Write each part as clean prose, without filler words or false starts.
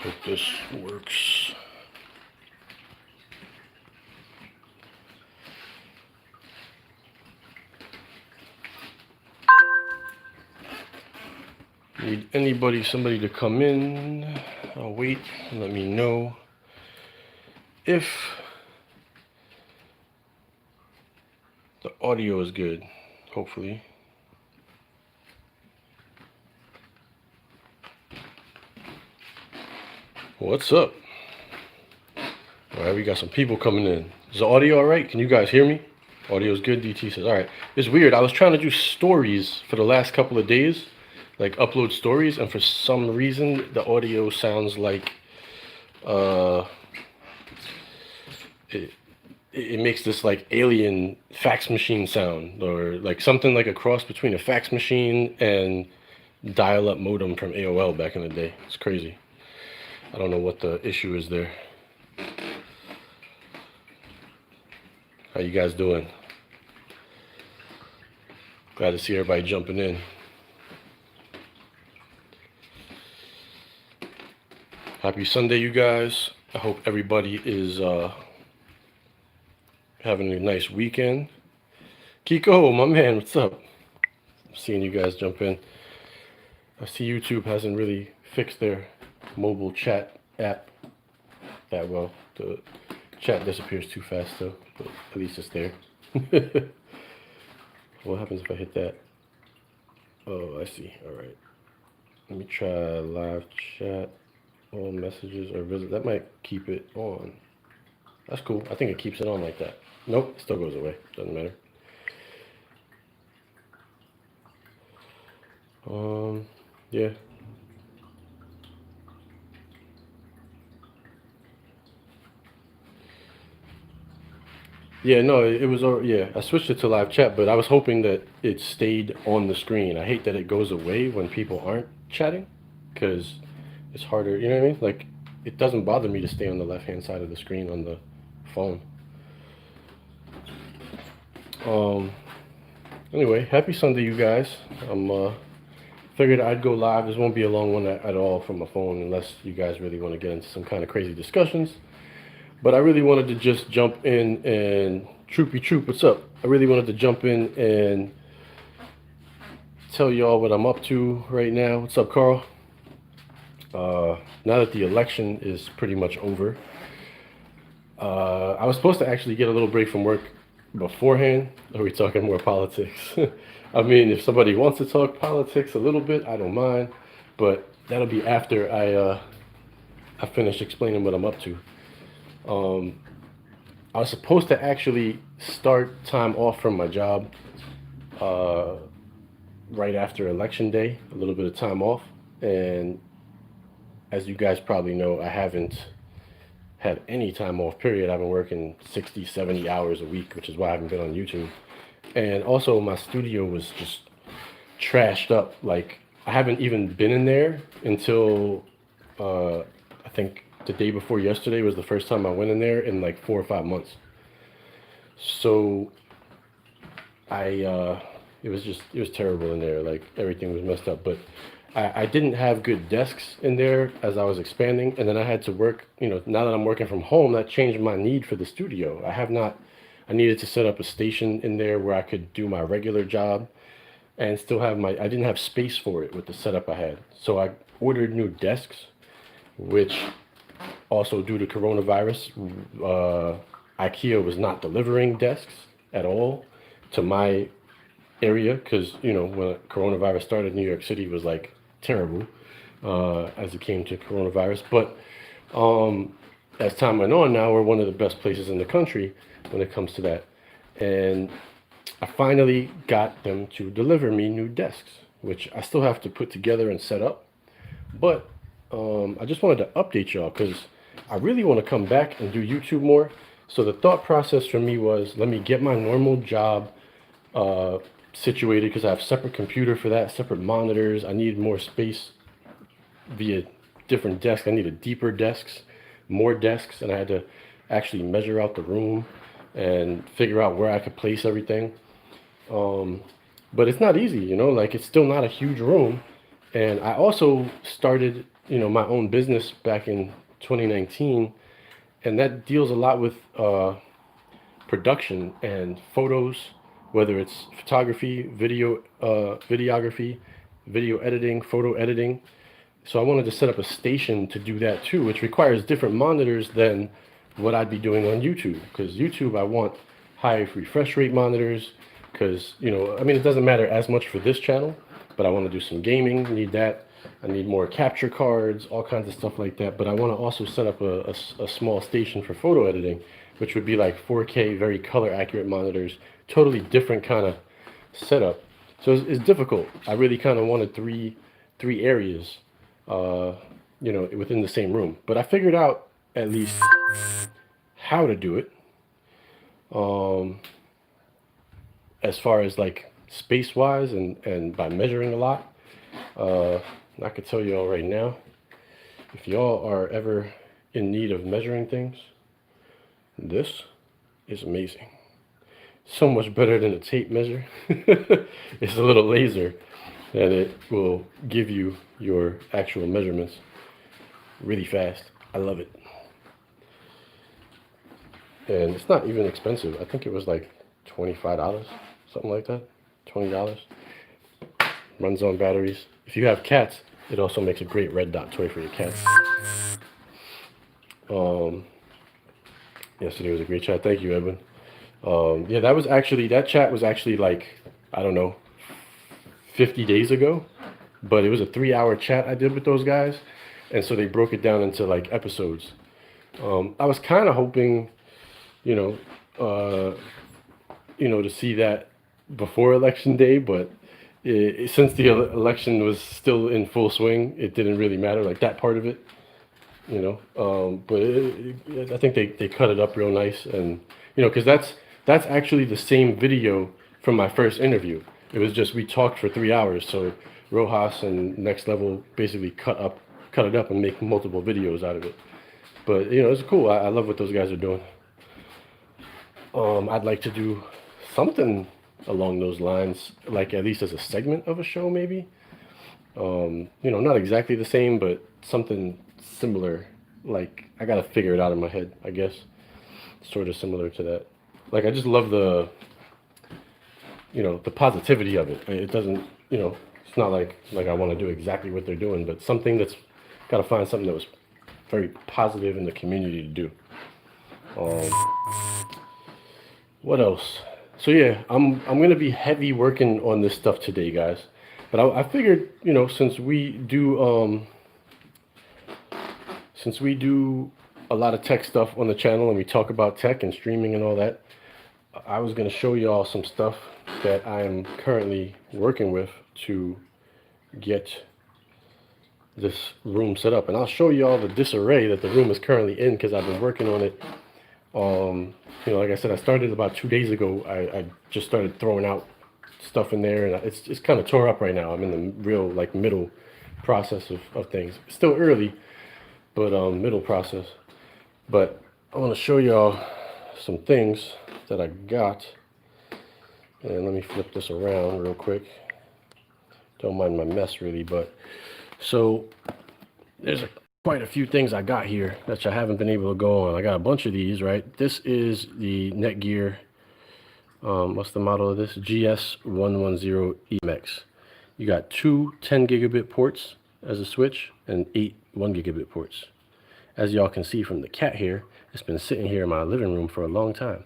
Hope this works. Need somebody to come in. I'll wait and let me know if the audio is good, hopefully. What's up? Alright, we got some people coming in. Is the audio alright? Can you guys hear me? Audio's good, DT says. Alright. It's weird. I was trying to do stories for the last couple of days, like upload stories, and for some reason the audio sounds like it makes this like alien fax machine sound, or like something like a cross between a fax machine and dial-up modem from AOL back in the day. It's crazy. I don't know what the issue is there. How you guys doing? Glad to see everybody jumping in. Happy Sunday, you guys. I hope everybody is having a nice weekend. Kiko, my man, what's up? I'm seeing you guys jump in. I see YouTube hasn't really fixed their mobile chat app that well. The chat disappears too fast though, but at least it's there. What happens if I hit that? Oh, I see. All right. Let me try live chat, all messages, or visit. That might keep it on. That's cool. I think it keeps it on like that. Nope, it still goes away. Doesn't matter. Yeah. Yeah, no, it was, yeah, I switched it to live chat, but I was hoping that it stayed on the screen. I hate that it goes away when people aren't chatting, because it's harder, you know what I mean? Like, it doesn't bother me to stay on the left-hand side of the screen on the phone. Anyway, happy Sunday, you guys. Figured I'd go live. This won't be a long one at all from my phone, unless you guys really want to get into some kind of crazy discussions. But I really wanted to just jump in and troopy troop, what's up? I really wanted to jump in and tell y'all what I'm up to right now. What's up, Carl? Now that the election is pretty much over, I was supposed to actually get a little break from work beforehand. Are we talking more politics? I mean, if somebody wants to talk politics a little bit, I don't mind, but that'll be after I finish explaining what I'm up to. I was supposed to actually start time off from my job right after election day, a little bit of time off, and as you guys probably know, I haven't had any time off, period. I've been working 60, 70 hours a week, which is why I haven't been on YouTube. And also my studio was just trashed up. Like, I haven't even been in there until I think the day before yesterday was the first time I went in there in like 4 or 5 months. So it was terrible in there. Like, everything was messed up. But I didn't have good desks in there as I was expanding, and then I had to work, you know, now that I'm working from home, that changed my need for the studio. I needed to set up a station in there where I could do my regular job and still have I didn't have space for it with the setup I had. So I ordered new desks, which also due to coronavirus, IKEA was not delivering desks at all to my area, because, you know, when coronavirus started, New York City was like terrible as it came to coronavirus. But as time went on, now we're one of the best places in the country when it comes to that. And I finally got them to deliver me new desks, which I still have to put together and set up. But I just wanted to update y'all because I really want to come back and do YouTube more. So the thought process for me was, let me get my normal job situated, because I have separate computer for that, separate monitors. I need more space via different desks. I needed deeper desks, more desks, and I had to actually measure out the room and figure out where I could place everything. But it's not easy, you know, like, it's still not a huge room. And I also started my own business back in 2019, and that deals a lot with production and photos, whether it's photography, videography, video editing, photo editing. So I wanted to set up a station to do that too, which requires different monitors than what I'd be doing on YouTube. Because YouTube, I want high refresh rate monitors, because, I mean, it doesn't matter as much for this channel, but I want to do some gaming, need that. I need more capture cards, all kinds of stuff like that. But I want to also set up a small station for photo editing, which would be like 4K, very color accurate monitors, totally different kind of setup. So it's difficult. I really kind of wanted three areas, within the same room. But I figured out at least how to do it. As far as like space wise and by measuring a lot. I could tell you all right now, if y'all are ever in need of measuring things, this is amazing. So much better than a tape measure. It's a little laser and it will give you your actual measurements really fast. I love it. And it's not even expensive. I think it was like $25, something like that. $20. Runs on batteries. If you have cats, it also makes a great red dot toy for your cats. Yesterday was a great chat. Thank you, Edwin. Yeah, that chat was actually like, I don't know, 50 days ago, but it was a 3-hour chat I did with those guys. And so they broke it down into like episodes. I was kind of hoping, to see that before election day, but since the election was still in full swing, it didn't really matter, like that part of it, but I think they cut it up real nice, and because that's actually the same video from my first interview. It was just we talked for 3 hours, so Rojas and Next Level basically cut it up and make multiple videos out of it. But it's cool. I love what those guys are doing. I'd like to do something along those lines, like at least as a segment of a show, maybe. Not exactly the same, but something similar. Like, I gotta figure it out in my head, I guess. Sort of similar to that. Like, I just love the positivity of it. It doesn't, it's not like I want to do exactly what they're doing, but something that's gotta find something that was very positive in the community to do. What else? So yeah, I'm gonna be heavy working on this stuff today, guys. But I figured, since we do a lot of tech stuff on the channel and we talk about tech and streaming and all that, I was gonna show y'all some stuff that I'm currently working with to get this room set up. And I'll show y'all the disarray that the room is currently in, because I've been working on it. Like I said, I started about 2 days ago. I just started throwing out stuff in there, and it's kind of tore up right now. I'm in the real middle process of things. Still early, but middle process. But I want to show y'all some things that I got. And let me flip this around real quick. Don't mind my mess really, but so there's quite a few things I got here that I haven't been able to go on. I got a bunch of these, right? This is the Netgear, what's the model of this? GS110 EMX. You got two 10 gigabit ports as a switch and 8 1 gigabit ports. As y'all can see from the cat here, it's been sitting here in my living room for a long time.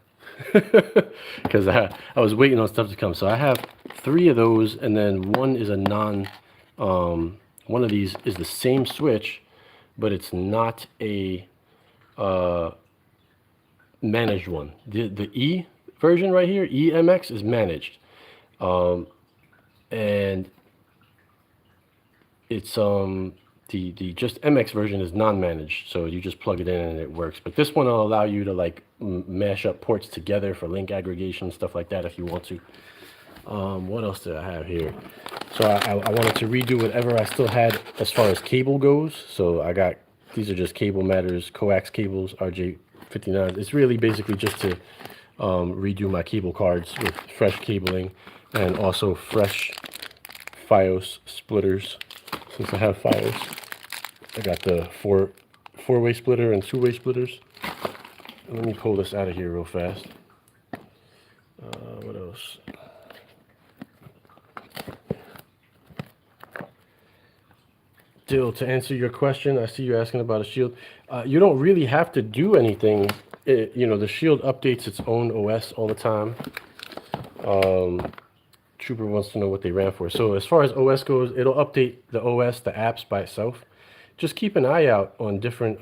Because I was waiting on stuff to come. So I have 3 of those, and then one is a one of these is the same switch, but it's not a managed one. The E version right here, EMX, is managed, and it's the just MX version is non-managed, so you just plug it in and it works. But this one will allow you to mash up ports together for link aggregation, stuff like that, if you want to. What else did I have here? So I wanted to redo whatever I still had as far as cable goes. So I got, these are just Cable Matters coax cables, RJ59. It's really basically just to redo my cable cards with fresh cabling and also fresh FiOS splitters, since I have FiOS. I got the four-way splitter and two-way splitters. And let me pull this out of here real fast. What else? Dill, to answer your question, I see you asking about a shield. You don't really have to do anything. The shield updates its own OS all the time. Trooper wants to know what they ran for. So as far as OS goes, it'll update the OS, the apps by itself. Just keep an eye out on different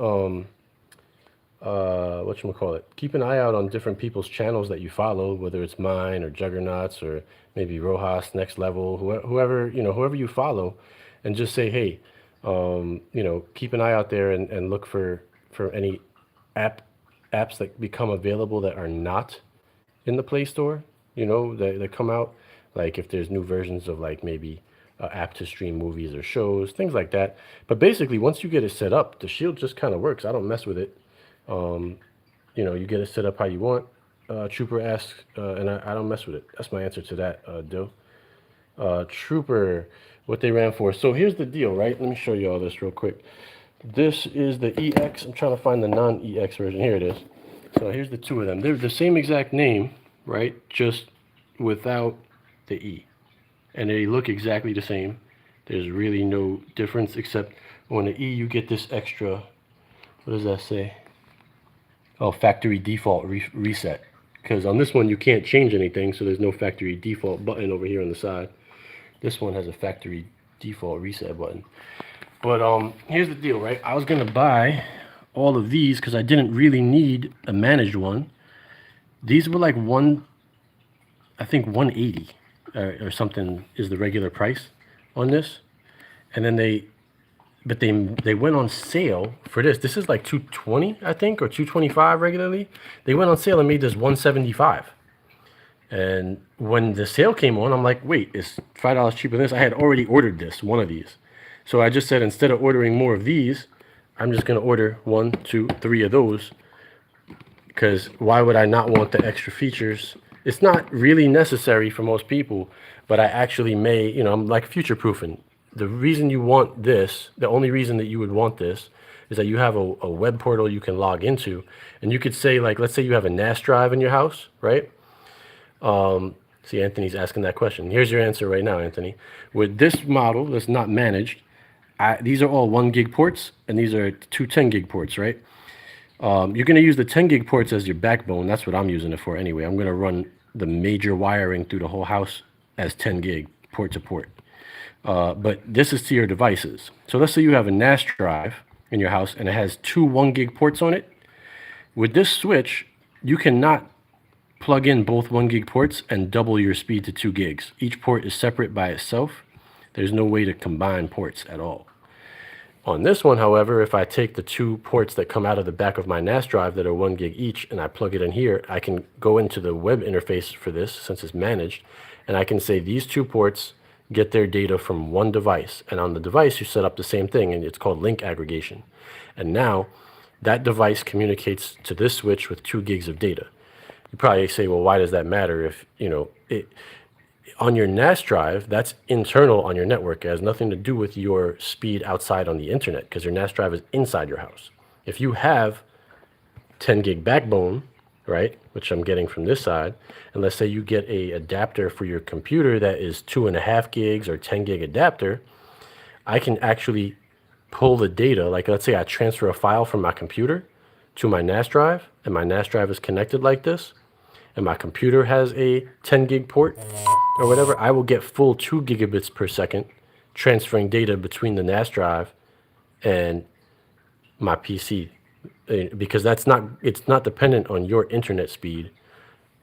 whatchamacallit. Keep an eye out on different people's channels that you follow, whether it's mine or Juggernauts or maybe Rojas, Next Level, whoever you follow, and just say, hey, keep an eye out there and look for any apps that become available that are not in the Play Store, that come out. Like if there's new versions of like maybe app to stream movies or shows, things like that. But basically, once you get it set up, the shield just kind of works. I don't mess with it. You get it set up how you want. Trooper asks, and I don't mess with it. That's my answer to that, Dill. Trooper, what they ran for. So here's the deal, right? Let me show you all this real quick. This is the EX. I'm trying to find the non-EX version. Here it is. So here's the two of them. They're the same exact name, right? Just without the E. And they look exactly the same. There's really no difference, except on the E you get this extra, what does that say? Oh, factory default reset. Because on this one you can't change anything, so there's no factory default button over here on the side. This one has a factory default reset button. But here's the deal, right? I was gonna buy all of these because I didn't really need a managed one. These were like I think 180 or something is the regular price on this. And then they went on sale for this. This is like 220, I think, or 225 regularly. They went on sale and made this 175. And when the sale came on, I'm like, wait, it's $5 cheaper than this. I had already ordered one of these. So I just said, instead of ordering more of these, I'm just going to order 1, 2, 3 of those. Because why would I not want the extra features? It's not really necessary for most people, but I actually may, I'm like future-proofing. The reason you want this, the only reason that you would want this, is that you have a web portal you can log into. And you could say, like, let's say you have a NAS drive in your house, right? See, Anthony's asking that question. Here's your answer right now, Anthony. With this model that's not managed, these are all 1 gig ports, and these are 2 10 gig ports, right? You're going to use the 10 gig ports as your backbone. That's what I'm using it for anyway. I'm going to run the major wiring through the whole house as 10 gig port to port. But this is to your devices. So let's say you have a NAS drive in your house and it has 2 1 gig ports on it. With this switch, you cannot plug in both 1 gig ports and double your speed to 2 gigs. Each port is separate by itself. There's no way to combine ports at all. On this one, however, if I take the 2 ports that come out of the back of my NAS drive that are 1 gig each and I plug it in here, I can go into the web interface for this since it's managed, and I can say these 2 ports get their data from one device. And on the device, you set up the same thing, and it's called link aggregation. And now that device communicates to this switch with 2 gigs of data. You probably say, well, why does that matter if, on your NAS drive, that's internal on your network. It has nothing to do with your speed outside on the internet because your NAS drive is inside your house. If you have 10 gig backbone, right, which I'm getting from this side, and let's say you get a adapter for your computer that is 2.5 gigs or 10 gig adapter, I can actually pull the data. Like let's say I transfer a file from my computer to my NAS drive, and my NAS drive is connected like this, and my computer has a 10 gig port or whatever, I will get full 2 gigabits per second transferring data between the NAS drive and my PC, because it's not dependent on your internet speed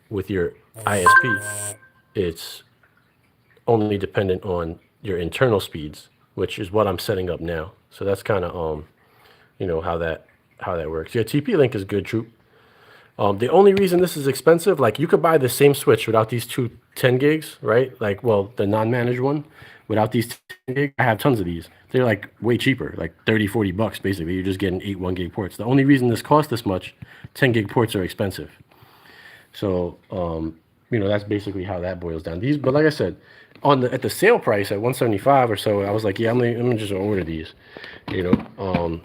with your ISP. It's only dependent on your internal speeds, which is what I'm setting up now. So that's kind of how that works. Yeah, TP-Link is good, Troop. The only reason this is expensive, like you could buy the same switch without these 2 10 gigs, right? Like, well, the non-managed one, without these 10 gigs, I have tons of these. They're like way cheaper, like 30, 40 bucks basically. You're just getting 8 1 gig ports. The only reason this costs this much, 10 gig ports are expensive. So that's basically how that boils down. These, but like I said, on the at the sale price at 175 or so, I was like, yeah, I'm gonna just order these, you know.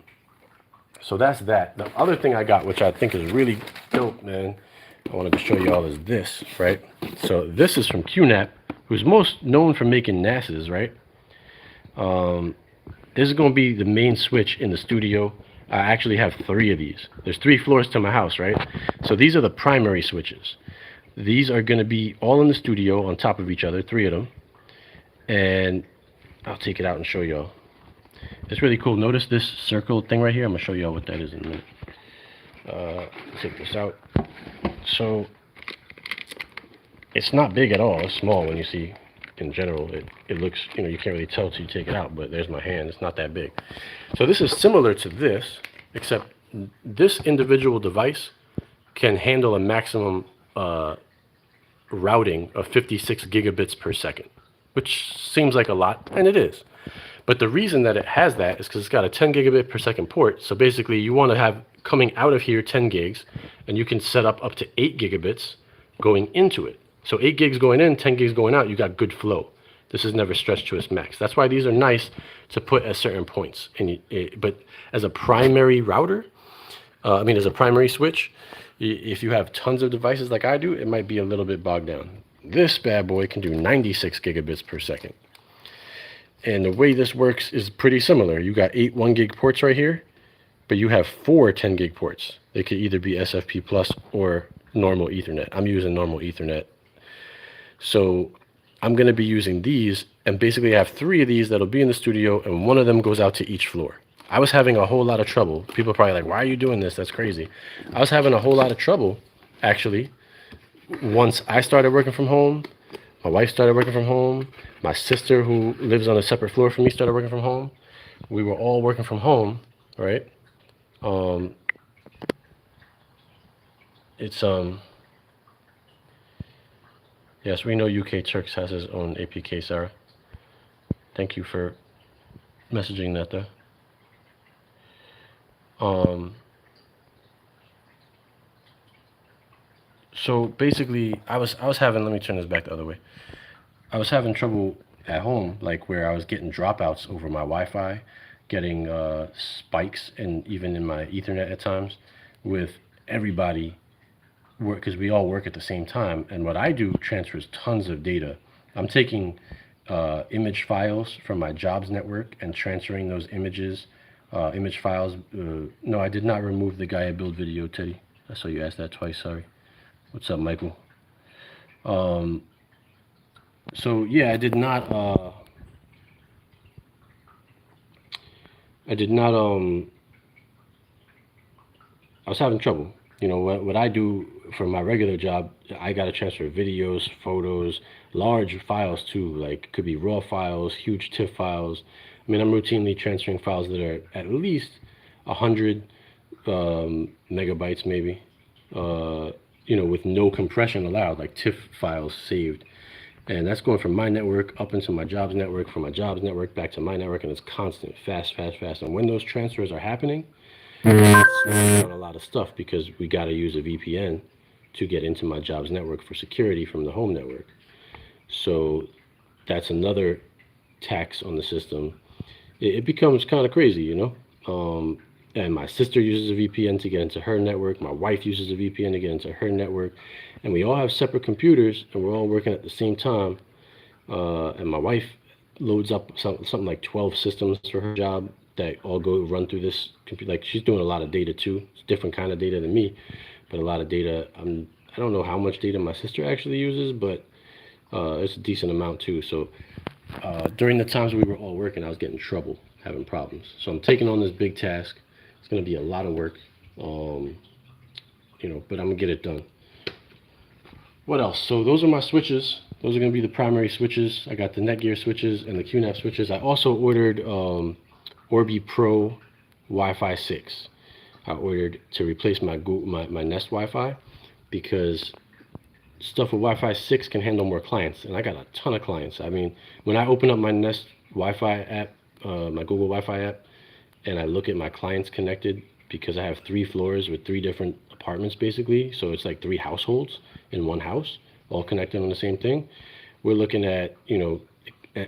So that's that. The other thing I got, which I think is really dope, man, I wanted to show you all is this, right? So this is from QNAP, who's most known for making NASs, right? This is going to be the main switch in the studio. I actually have 3 of these. There's 3 floors to my house, right? So these are the primary switches. These are going to be all in the studio on top of each other, 3 of them. And I'll take it out and show y'all. It's really cool. Notice this circle thing right here. I'm going to show y'all what that is in a minute. Take this out. So it's not big at all. It's small when you see in general. It looks, you can't really tell till you take it out, but there's my hand. It's not that big. So this is similar to this, except this individual device can handle a maximum routing of 56 gigabits per second, which seems like a lot, and it is. But the reason that it has that is because it's got a 10 gigabit per second port. So basically you want to have coming out of here 10 gigs, and you can set up to 8 gigabits going into it. So 8 gigs going in, 10 gigs going out, you got good flow. This is never stretched to its max. That's why these are nice to put at certain points. But as a primary router, as a primary switch, if you have tons of devices like I do, it might be a little bit bogged down. This bad boy can do 96 gigabits per second. And the way this works is pretty similar. You got 8 1 gig ports right here, but you have 4 10 gig ports. They could either be SFP plus or normal Ethernet. I'm using normal Ethernet. So I'm going to be using these, and basically I have 3 of these that'll be in the studio, and 1 of them goes out to each floor. I was having a whole lot of trouble. People are probably like, why are you doing this? That's crazy. I was having a whole lot of trouble, actually, once I started working from home. My wife started working from home. My sister, who lives on a separate floor from me, started working from home. We were all working from home, right? Yes, we know UK Turks has his own APK, Sarah. Thank you for messaging that there. So basically, I was having, let me turn this back the other way. I was having trouble at home, like where I was getting dropouts over my Wi-Fi, getting spikes, and even in my Ethernet at times, with everybody work, because we all work at the same time. And what I do transfers tons of data. I'm taking image files from my jobs network and transferring those image files. No, I did not remove the Gaia build video, Teddy. I saw you ask that twice, sorry. What's up, Michael? So yeah, I was having trouble. What I do for my regular job, I got to transfer videos, photos, large files too, like could be raw files, huge TIFF files. I'm routinely transferring files that are at least 100 megabytes maybe, with no compression allowed, like TIFF files saved. And that's going from my network up into my jobs network, from my jobs network back to my network, and it's constant, fast. And when those transfers are happening, it's slowing down a lot of stuff because we got to use a VPN to get into my jobs network for security from the home network. So that's another tax on the system. It becomes kind of crazy, and my sister uses a VPN to get into her network. My wife uses a VPN to get into her network. And we all have separate computers, and we're all working at the same time. And my wife loads up something like 12 systems for her job that all run through this computer. Like, she's doing a lot of data too. It's different kind of data than me, but a lot of data. I don't know how much data my sister actually uses, but it's a decent amount too. So during the times we were all working, I was getting in trouble, having problems. So I'm taking on this big task. It's going to be a lot of work, but I'm going to get it done. What else? So those are my switches. Those are going to be the primary switches. I got the Netgear switches and the QNAP switches. I also ordered Orbi Pro Wi-Fi 6. I ordered to replace my Nest Wi-Fi because stuff with Wi-Fi 6 can handle more clients, and I got a ton of clients. When I open up my Nest Wi-Fi app, my Google Wi-Fi app, and I look at my clients connected, because I have 3 floors with 3 different apartments basically, so it's like 3 households in one house. all connected on the same thing, we're looking at,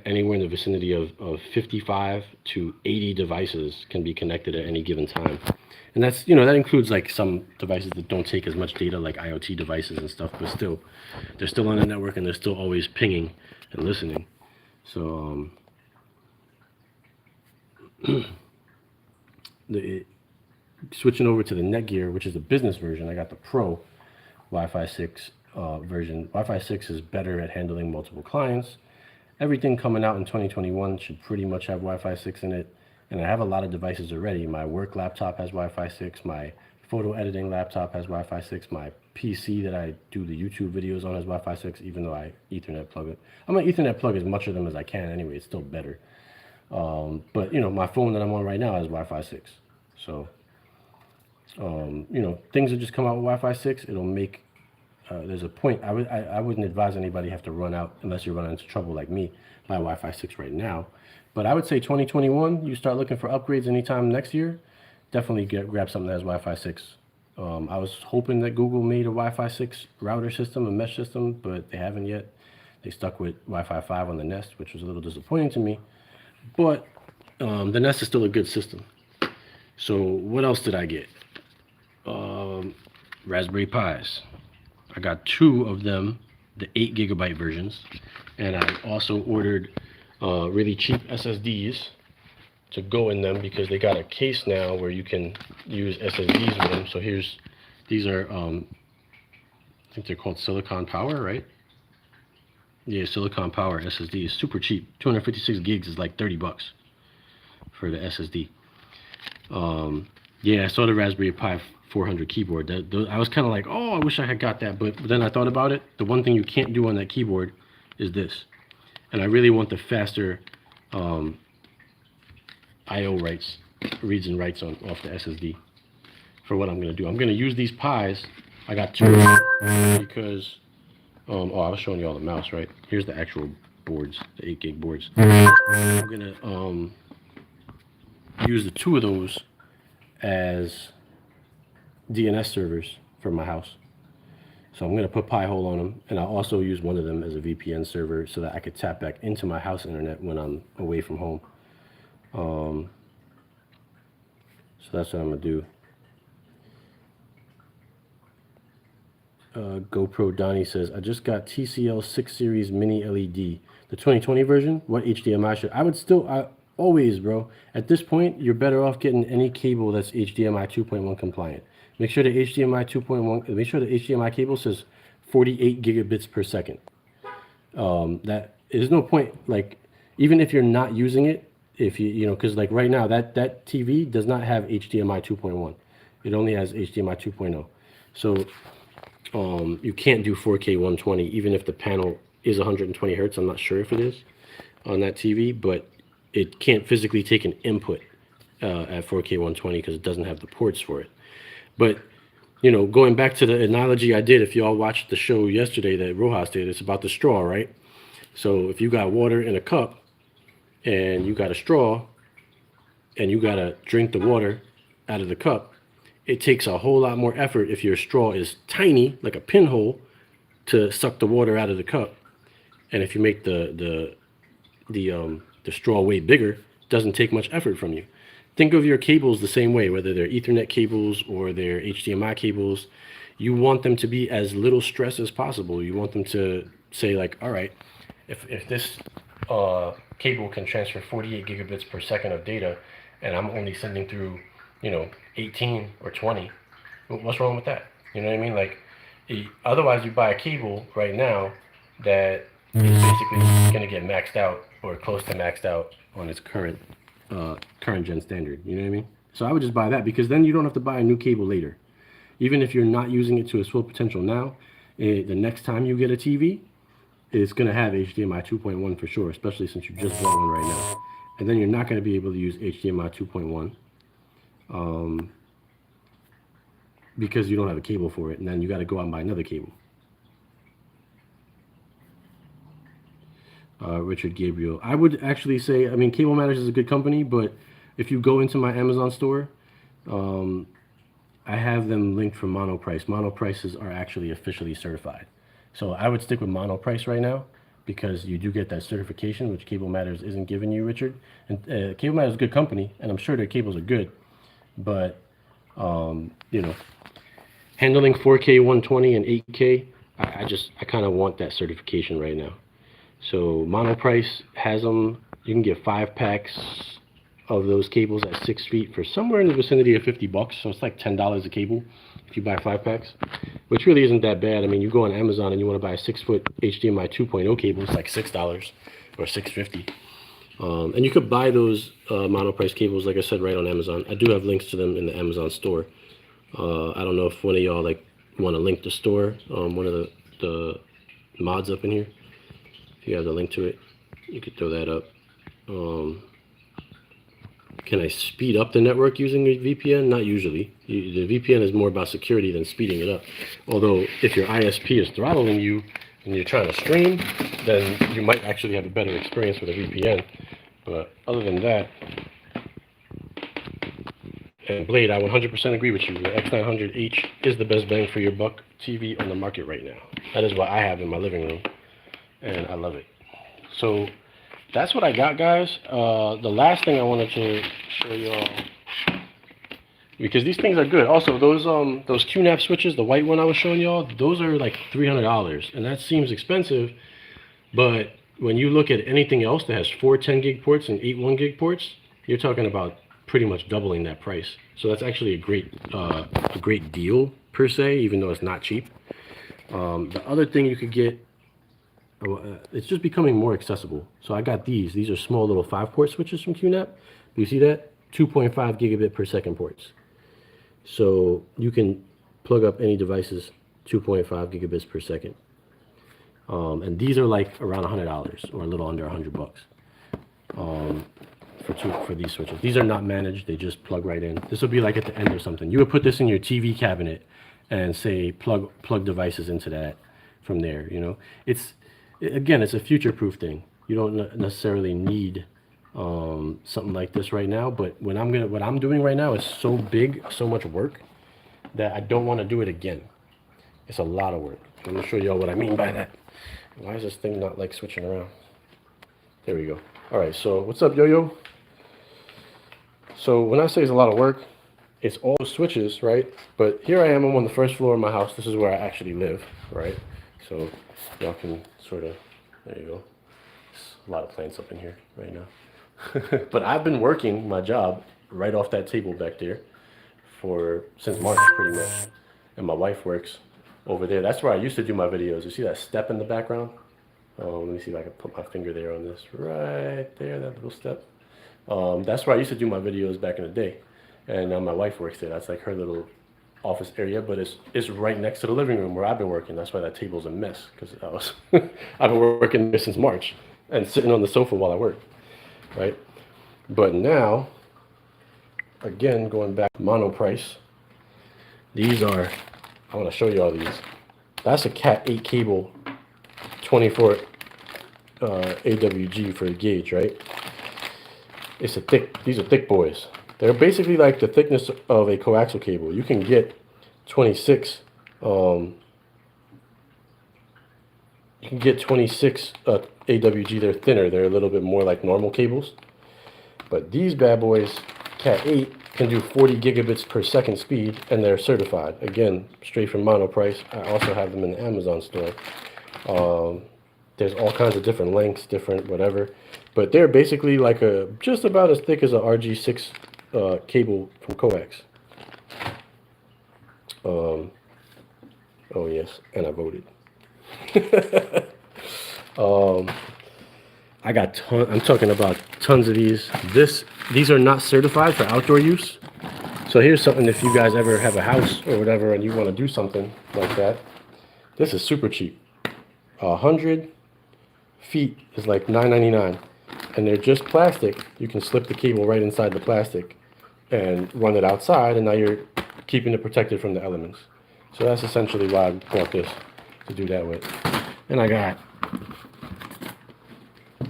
anywhere in the vicinity of 55 to 80 devices can be connected at any given time. And that's, that includes like some devices that don't take as much data, like IoT devices and stuff, but still, they're still on the network and they're still always pinging and listening. So, switching over to the Netgear, which is the business version, I got the Pro Wi-Fi 6 version. Wi-Fi 6 is better at handling multiple clients. Everything coming out in 2021 should pretty much have Wi-Fi 6 in it. And I have a lot of devices already. My work laptop has Wi-Fi 6. My photo editing laptop has Wi-Fi 6. My PC that I do the YouTube videos on has Wi-Fi 6, even though I Ethernet plug it. I'm going to Ethernet plug as much of them as I can anyway. It's still better. But, my phone that I'm on right now has Wi-Fi 6. So, things that just come out with Wi-Fi 6, it'll make, there's a point, I wouldn't advise anybody have to run out, unless you're running into trouble like me, buy Wi-Fi 6 right now. But I would say 2021, you start looking for upgrades anytime next year, definitely grab something that has Wi-Fi 6. I was hoping that Google made a Wi-Fi 6 router system, a mesh system, but they haven't yet. They stuck with Wi-Fi 5 on the Nest, which was a little disappointing to me. But the Nest is still a good system. So what else did I get? Raspberry Pis. I got 2 of them, the 8 gigabyte versions, and I also ordered really cheap SSDs to go in them, because they got a case now where you can use SSDs with them. So these are, I think they're called Silicon Power, right? Yeah, Silicon Power SSD is super cheap. 256 gigs is like $30 for the SSD. Yeah, I saw the Raspberry Pi 400 keyboard. I was kind of like, oh, I wish I had got that. But then I thought about it. The one thing you can't do on that keyboard is this. And I really want the faster I/O reads and writes off the SSD for what I'm going to do. I'm going to use these Pis. I got 2 because, I was showing you all the mouse, right? Here's the actual boards, the 8 gig boards. I'm going to use the 2 of those as DNS servers for my house. So I'm going to put Pi-hole on them, and I'll also use one of them as a VPN server so that I could tap back into my house internet when I'm away from home. So that's what I'm going to do. GoPro Donnie says, I just got TCL 6 Series Mini LED. The 2020 version, what HDMI should... always, bro, at this point, you're better off getting any cable that's HDMI 2.1 compliant. Make sure the HDMI cable says 48 gigabits per second. There's no point, like, even if you're not using it, if because like right now, that TV does not have HDMI 2.1. It only has HDMI 2.0. So you can't do 4K 120, even if the panel is 120 hertz. I'm not sure if it is on that TV, but it can't physically take an input at 4K 120 because it doesn't have the ports for it. But, going back to the analogy I did, if you all watched the show yesterday that Rojas did, it's about the straw, right? So if you got water in a cup and you got a straw and you got to drink the water out of the cup, it takes a whole lot more effort if your straw is tiny, like a pinhole, to suck the water out of the cup. And if you make the straw way bigger, it doesn't take much effort from you. Think of your cables the same way, whether they're Ethernet cables or they're HDMI cables. You want them to be as little stress as possible. You want them to say like, all right, if this cable can transfer 48 gigabits per second of data, and I'm only sending through, 18 or 20, what's wrong with that? You know what I mean? Like, otherwise you buy a cable right now that is basically going to get maxed out or close to maxed out on its current gen standard. You know what I mean? So I would just buy that, because then you don't have to buy a new cable later. Even if you're not using it to its full potential now, the next time you get a TV, it's going to have HDMI 2.1 for sure, especially since you just bought one right now. And then you're not going to be able to use HDMI 2.1 because you don't have a cable for it, and then you got to go out and buy another cable. Richard Gabriel. I would actually say, Cable Matters is a good company, but if you go into my Amazon store, I have them linked from Monoprice. Monoprices are actually officially certified. So I would stick with mono price right now because you do get that certification, which Cable Matters isn't giving you, Richard. And Cable Matters is a good company, and I'm sure their cables are good, but you know, handling 4K 120 and 8K, I kind of want that certification right now. So mono price has them. You can get 5 packs of those cables at 6 feet for somewhere in the vicinity of $50. So it's like $10 a cable if you buy 5 packs, which really isn't that bad. I mean, you go on Amazon and you want to buy a 6-foot HDMI 2.0 cable, it's like $6 or $6.50. And you could buy those mono price cables, like I said, right on Amazon. I do have links to them in the Amazon store. I don't know if one of y'all like want to link the store, one of the mods up in here. If you have the link to it, you could throw that up. Can I speed up the network using a VPN? Not usually. The VPN is more about security than speeding it up. Although if your ISP is throttling you and you're trying to stream, then you might actually have a better experience with a VPN. But other than that, and Blade, I 100% agree with you. The X900H is the best bang for your buck TV on the market right now. That is what I have in my living room, and I love it. So that's what I got, guys. The last thing I wanted to show y'all, because these things are good. Also, those QNAP switches, the white one I was showing y'all, those are like $300, and that seems expensive. But when you look at anything else that has 4 10-gig ports and 8 1-gig ports, you're talking about pretty much doubling that price. So that's actually a great deal per se, even though it's not cheap. The other thing you could get, it's just becoming more accessible. So I got these. These are small little 5-port switches from QNAP. Do you see that? 2.5 gigabit per second ports. So you can plug up any devices 2.5 gigabits per second. And these are like around $100 or a little under $100 for these switches. These are not managed. They just plug right in. This will be like at the end or something. You would put this in your TV cabinet and say plug devices into that from there. You know, again, it's a future-proof thing. You don't necessarily need something like this right now, but what I'm doing right now is so big, so much work that I don't want to do it again. It's a lot of work. I'm gonna show y'all what I mean by that. Why is this thing not like switching around? There we go. All right, so what's up, Yo-Yo? So when I say it's a lot of work, it's all the switches, right? But here I am, I'm on the first floor of my house. This is where I actually live, right? So y'all can sort of, there you go. There's a lot of plants up in here right now. But I've been working my job right off that table back there since March pretty much. And my wife works over there. That's where I used to do my videos. You see that step in the background? Let me see if I can put my finger there on this. Right there, that little step. That's where I used to do my videos back in the day. And now my wife works there. That's like her little office area, but it's right next to the living room where I've been working. That's why that table's a mess, because I've been working there since March and sitting on the sofa while I work, right? But now, again, going back to mono price, these are, I want to show you all these. That's a Cat 8 cable, 24 AWG for the gauge, right? These are thick boys. They're basically like the thickness of a coaxial cable. You can get 26. You can get 26 AWG. They're thinner. They're a little bit more like normal cables. But these bad boys, Cat 8, can do 40 gigabits per second speed, and they're certified. Again, straight from mono price. I also have them in the Amazon store. There's all kinds of different lengths, different whatever. But they're basically like just about as thick as a RG6 cable from coax. Oh yes, and I voted. I got I'm talking about tons of these. These are not certified for outdoor use. So here's something, if you guys ever have a house or whatever and you want to do something like that. This is super cheap. 100 feet is like $9.99. And they're just plastic. You can slip the cable right inside the plastic and run it outside, and now you're keeping it protected from the elements. So that's essentially why I bought this, to do that with. And I got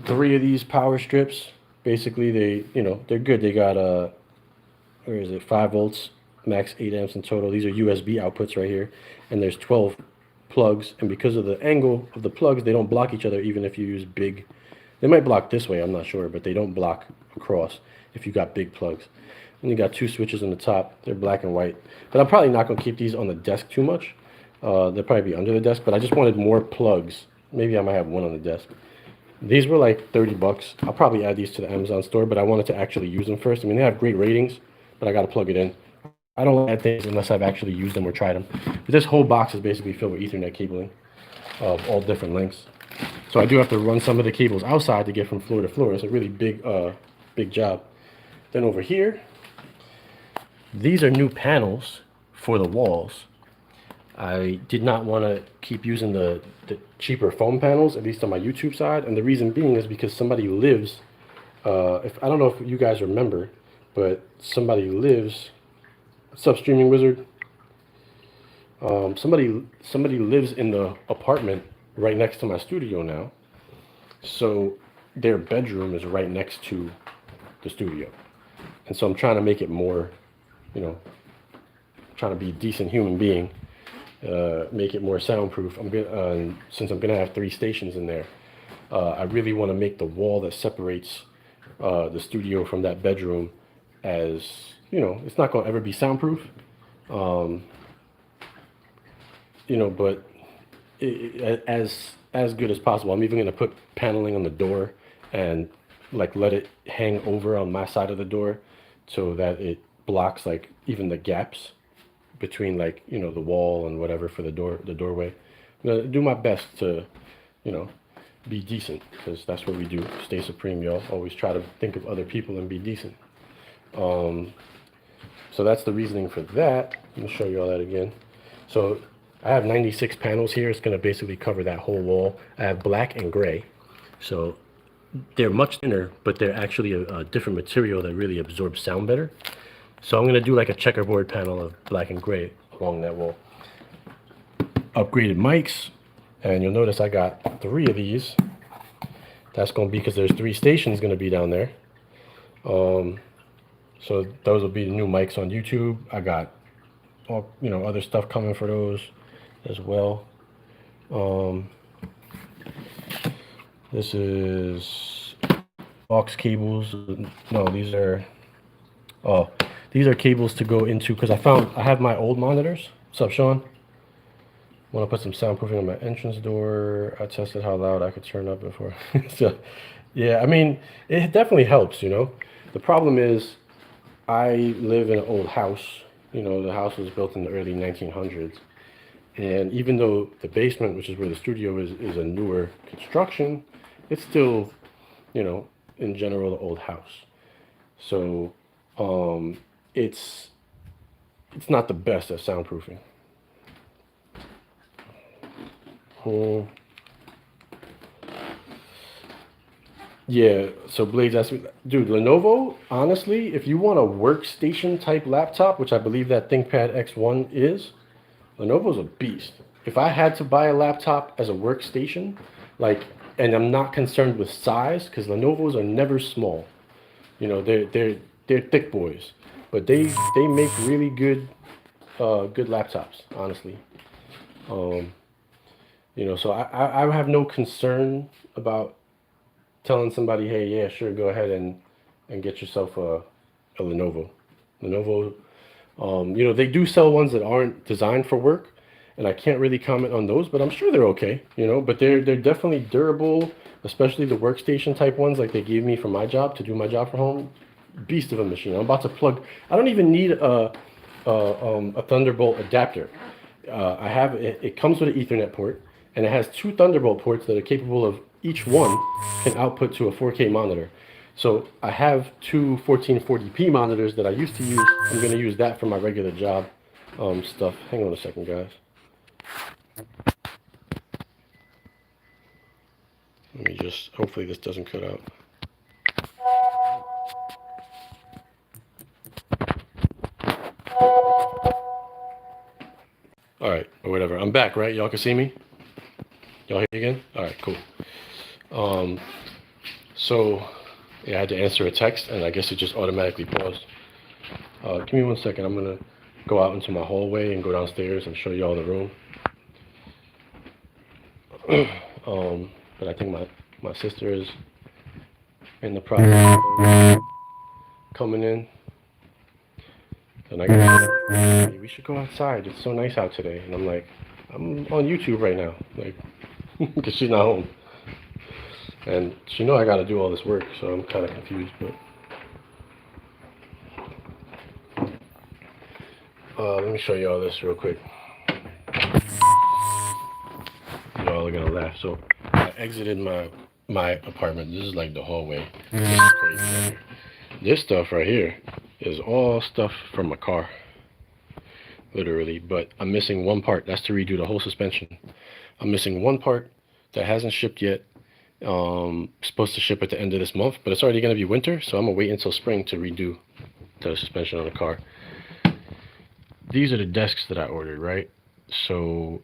3 of these power strips. Basically, they're good. They got 5 volts, max 8 amps in total. These are USB outputs right here, and there's 12 plugs, and because of the angle of the plugs, they don't block each other even if you use big. They might block this way, I'm not sure, but they don't block across if you got big plugs. And you got 2 switches on the top. They're black and white. But I'm probably not going to keep these on the desk too much. They'll probably be under the desk, but I just wanted more plugs. Maybe I might have one on the desk. These were like 30 bucks. I'll probably add these to the Amazon store, but I wanted to actually use them first. I mean, they have great ratings, but I got to plug it in. I don't add things unless I've actually used them or tried them. But this whole box is basically filled with Ethernet cabling of all different lengths. So I do have to run some of the cables outside to get from floor to floor. It's a really big job. Then over here, these are new panels for the walls. I did not want to keep using the cheaper foam panels, at least on my YouTube side. And the reason being is because somebody lives, I don't know if you guys remember, but somebody lives, what's up, Streaming Wizard? Somebody lives in the apartment right next to my studio now. So their bedroom is right next to the studio. And so I'm trying to make it more, you know, trying to be a decent human being, make it more soundproof. Since I'm gonna have 3 stations in there, I really want to make the wall that separates the studio from that bedroom, as you know, it's not gonna ever be soundproof, you know, but as good as possible. I'm even gonna put paneling on the door and like let it hang over on my side of the door so that it blocks like even the gaps between, like, you know, the wall and whatever for the doorway. I'm gonna do my best to, you know, be decent, because that's what we do. Stay supreme, y'all. Always try to think of other people and be decent. So that's the reasoning for that. Let me show you all that again. So I have 96 panels here. It's gonna basically cover that whole wall. I have black and gray. So they're much thinner, but they're actually a different material that really absorbs sound better. So I'm going to do like a checkerboard panel of black and gray along that wall. Upgraded mics, and you'll notice I got 3 of these. That's going to be because there's 3 stations going to be down there. So those will be the new mics on YouTube. I got all, you know, other stuff coming for those as well. This is aux cables. No, these are cables to go into, because I have my old monitors. What's up, Sean? Want to put some soundproofing on my entrance door. I tested how loud I could turn up before. So, yeah, I mean, it definitely helps, you know. The problem is I live in an old house. You know, the house was built in the early 1900s. And even though the basement, which is where the studio is a newer construction, it's still, you know, in general, the old house. So it's not the best at soundproofing. Yeah, so Blades asked me, dude, Lenovo, honestly, if you want a workstation type laptop, which I believe that ThinkPad X1 is, Lenovo's a beast. If I had to buy a laptop as a workstation, like, and I'm not concerned with size, because Lenovo's are never small. You know, they're thick boys, but they make really good laptops, honestly. You know, so I have no concern about telling somebody, hey, yeah, sure, go ahead and get yourself a Lenovo. Lenovo, you know, they do sell ones that aren't designed for work, and I can't really comment on those, but I'm sure they're okay, you know, but they're definitely durable, especially the workstation type ones like they gave me for my job, to do my job from home. Beast of a machine. I'm about to plug, I don't even need a Thunderbolt adapter. I have, it comes with an Ethernet port, and it has 2 Thunderbolt ports that are capable of, each one can output to a 4K monitor. So I have 2 1440p monitors that I used to use. I'm going to use that for my regular job stuff. Hang on a second, guys. Let me just, hopefully this doesn't cut out. All right, or whatever. I'm back, right? Y'all can see me? Y'all hear me again? All right, cool. So yeah, I had to answer a text, and I guess it just automatically paused. Give me 1 second. I'm gonna go out into my hallway and go downstairs and show you all the room. But I think my sister is in the process of coming in. And I got, hey, we should go outside. It's so nice out today. And I'm like, I'm on YouTube right now, like, because she's not home. And she know I got to do all this work, so I'm kind of confused. But let me show you all this real quick. Y'all are gonna laugh. So I exited my apartment. This is like the hallway. This is crazy right here. This stuff right here is all stuff from a car, literally. But I'm missing one part. That's to redo the whole suspension. I'm missing one part that hasn't shipped yet. Supposed to ship at the end of this month, but it's already gonna be winter, so I'm gonna wait until spring to redo the suspension on the car. These are the desks that I ordered, right? So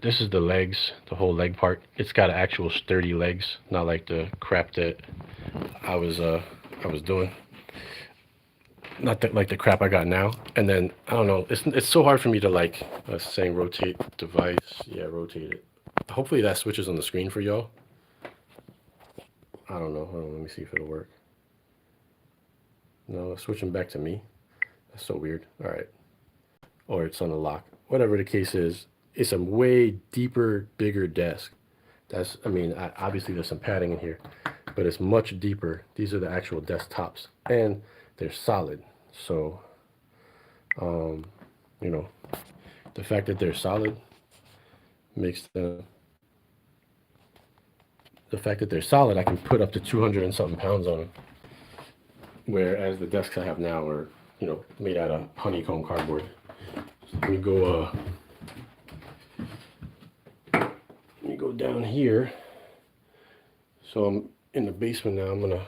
this is the legs, the whole leg part. It's got actual sturdy legs, not like the crap that I was doing. Not that like the crap I got now. And then I don't know. It's so hard for me to like saying rotate device. Yeah, rotate it. Hopefully that switches on the screen for y'all. I don't know. Hold on, let me see if it'll work. No, it's switching back to me. That's so weird. All right. Or it's on the lock. Whatever the case is, it's a way deeper, bigger desk. I mean, obviously there's some padding in here, but it's much deeper. These are the actual desktops, and they're solid. So, you know, the fact that they're solid makes the fact that they're solid, I can put up to 200 and something pounds on them. Whereas the desks I have now are, made out of honeycomb cardboard. So let me go down here. So I'm in the basement now. I'm gonna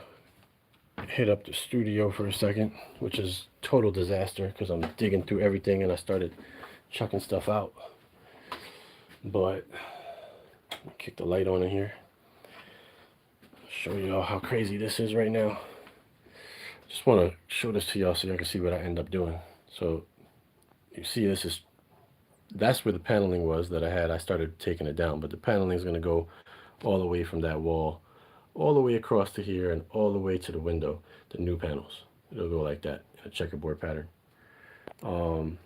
hit up the studio for a second, which is total disaster because I'm digging through everything and I started chucking stuff out. But kick the light on in here. Show y'all how crazy this is right now. Just want to show this to y'all so y'all can see what I end up doing. So you see that's where the paneling was that I had. I started taking it down, but the paneling is going to go all the way from that wall, all the way across to here and all the way to the window, the new panels. It'll go like that in a checkerboard pattern. And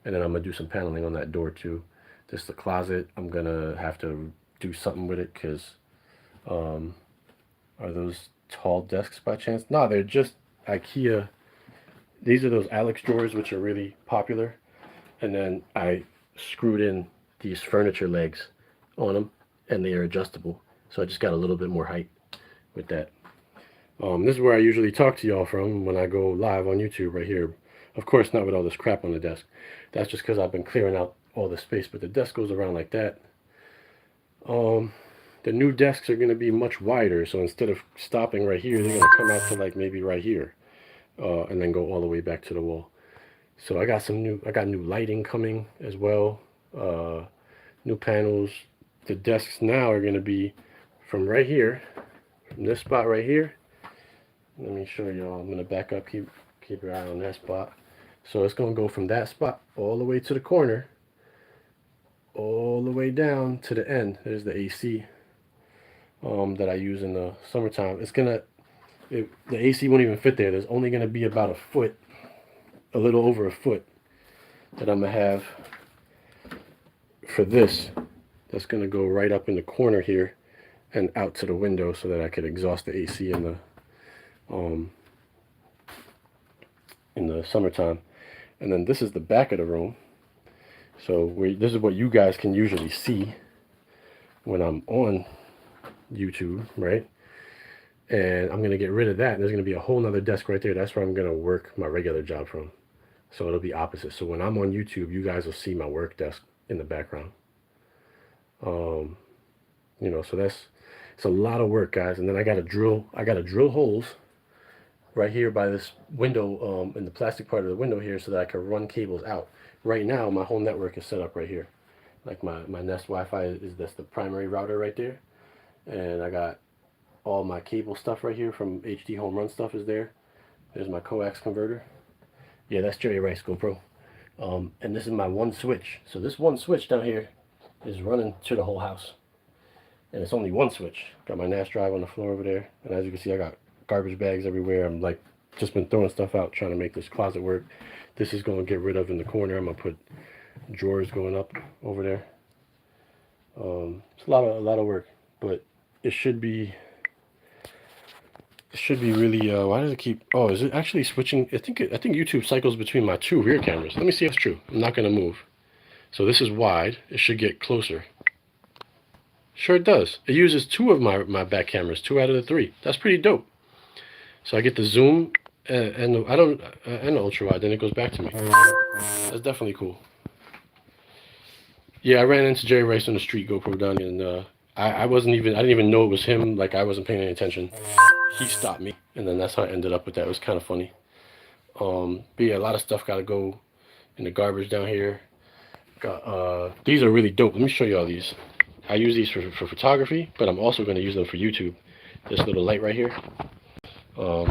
then I'm going to do some paneling on that door too. This is the closet. I'm going to have to do something with it because are those tall desks by chance? No, they're just IKEA. These are those Alex drawers, which are really popular. And then I screwed in these furniture legs on them, and they are adjustable. So I just got a little bit more height with that. This is where I usually talk to y'all from when I go live on YouTube right here. Of course, not with all this crap on the desk. That's just because I've been clearing out all the space, but the desk goes around like that. The new desks are going to be much wider, so instead of stopping right here, they're going to come out to like maybe right here, and then go all the way back to the wall. So I got new lighting coming as well, new panels. The desks now are going to be from right here, from this spot right here. Let me show y'all. I'm going to back up, keep your eye on that spot. So it's going to go from that spot all the way to the corner, all the way down to the end. There's the AC that I use in the summertime. The AC won't even fit there. There's only going to be about a foot, a little over a foot that I'm going to have for this. That's going to go right up in the corner here and out to the window so that I could exhaust the AC in the summertime. And then this is the back of the room. So this is what you guys can usually see when I'm on YouTube, right? And I'm going to get rid of that. And there's going to be a whole nother desk right there. That's where I'm going to work my regular job from. So it'll be opposite. So when I'm on YouTube, you guys will see my work desk in the background. So it's a lot of work, guys. And then I got to drill holes right here by this window, in the plastic part of the window here, so that I can run cables out. Right now, my whole network is set up right here. Like my Nest Wi-Fi that's the primary router right there. And I got all my cable stuff right here from HD Home Run stuff is there. There's my coax converter. Yeah, that's Jerry Rice GoPro. And this is my one switch. So this one switch down here is running to the whole house. and it's only one switch. Got my NAS drive on the floor over there, and as you can see, I got garbage bags everywhere. I'm like just been throwing stuff out trying to make this closet work. This is going to get rid of in the corner. I'm gonna put drawers going up over there. It's a lot of work, but it should be really. Why does it keep? Oh, is it actually switching? I think YouTube cycles between my two rear cameras. Let me see if it's true. I'm not gonna move. So this is wide. It should get closer. Sure it does. It uses two of my back cameras, 2 out of the 3. That's pretty dope. So I get the zoom and the ultra wide. Then it goes back to me. That's definitely cool. Yeah, I ran into Jerry Rice on the street, GoPro down, and I didn't even know it was him. Like I wasn't paying any attention. He stopped me, and then that's how I ended up with that. It was kind of funny. But yeah, a lot of stuff got to go in the garbage down here. These are really dope. Let me show you all these. I use these for photography, but I'm also going to use them for YouTube. This little light right here. Well,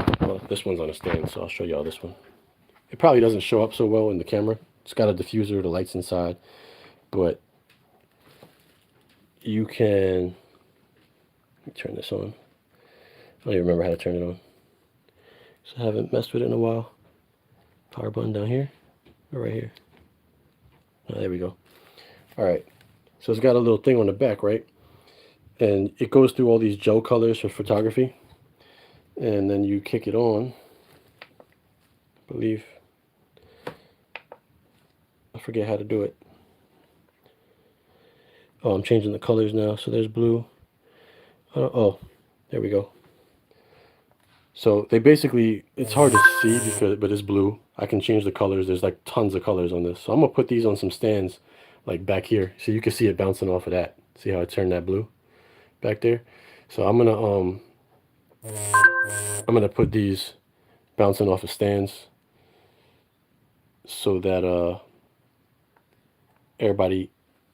this one's on a stand, so I'll show you all this one. It probably doesn't show up so well in the camera. It's got a diffuser, the light's inside, but you can, let me turn this on. I don't even remember how to turn it on. So I haven't messed with it in a while. Power button down here, or right here. Oh, there we go. All right. So it's got a little thing on the back, right? And it goes through all these gel colors for photography. And then you kick it on. I believe. I forget how to do it. Oh, I'm changing the colors now. So there's blue. Oh, there we go. So they basically, it's hard to see but it's blue. I can change the colors. There's like tons of colors on this. So I'm gonna put these on some stands like back here. So you can see it bouncing off of that. See how I turned that blue back there? So I'm gonna put these bouncing off of stands so that everybody,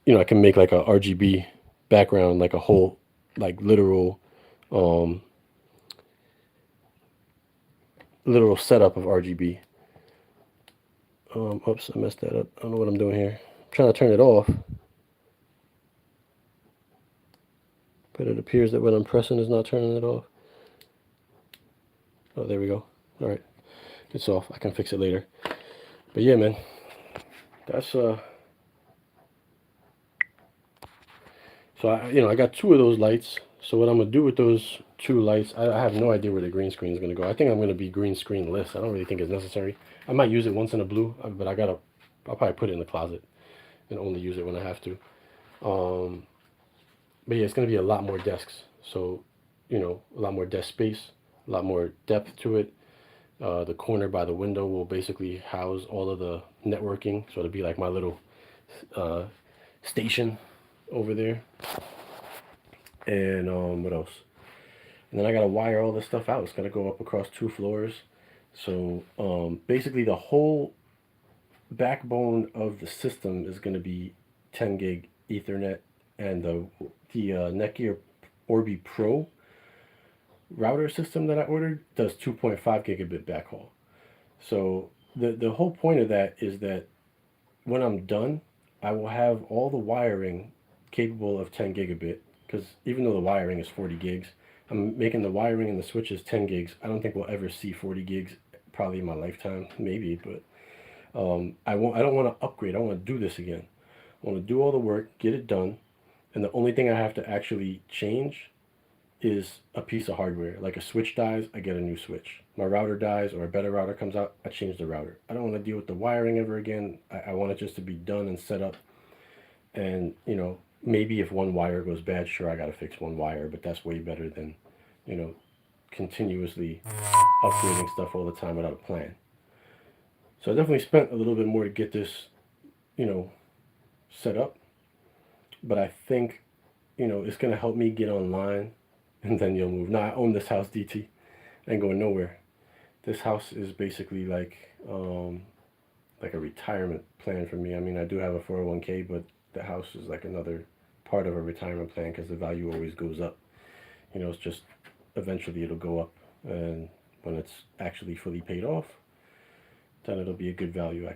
I can make like a RGB background, like a whole, like literal setup of RGB. Oops, I messed that up. I don't know what I'm doing here. I'm trying to turn it off, but it appears that what I'm pressing is not turning it off. Oh, there we go. All right, it's off. I can fix it later. But yeah, man, that's so I got 2 of those lights. So what I'm gonna do with those 2 lights, I have no idea where the green screen is gonna go. I think I'm gonna be green screen-less. I don't really think it's necessary. I might use it once in a blue, but I'll probably put it in the closet and only use it when I have to. But yeah, it's gonna be a lot more desks. So, a lot more desk space, a lot more depth to it. The corner by the window will basically house all of the networking. So it'll be like my little station over there. And what else? And then I gotta wire all this stuff out. It's gonna go up across 2 floors. So basically the whole backbone of the system is gonna be 10 gig Ethernet, and the Netgear Orbi Pro router system that I ordered does 2.5 gigabit backhaul. So the whole point of that is that when I'm done, I will have all the wiring capable of 10 gigabit, because even though the wiring is 40 gigs, I'm making the wiring and the switches 10 gigs. I don't think we'll ever see 40 gigs probably in my lifetime, maybe, but I don't want to upgrade. I want to do this again. I want to do all the work, get it done, and the only thing I have to actually change is a piece of hardware. Like a switch dies, I get a new switch. My router dies or a better router comes out, I change the router. I don't want to deal with the wiring ever again. I want it just to be done and set up. And, maybe if one wire goes bad, sure, I got to fix one wire, but that's way better than, continuously upgrading stuff all the time without a plan. So I definitely spent a little bit more to get this, set up. But I think, it's going to help me get online, and then you'll move. Now, I own this house, DT. I ain't going nowhere. This house is basically like a retirement plan for me. I mean, I do have a 401k, but the house is like another part of a retirement plan because the value always goes up. It's just eventually it'll go up, and when it's actually fully paid off, then it'll be a good value.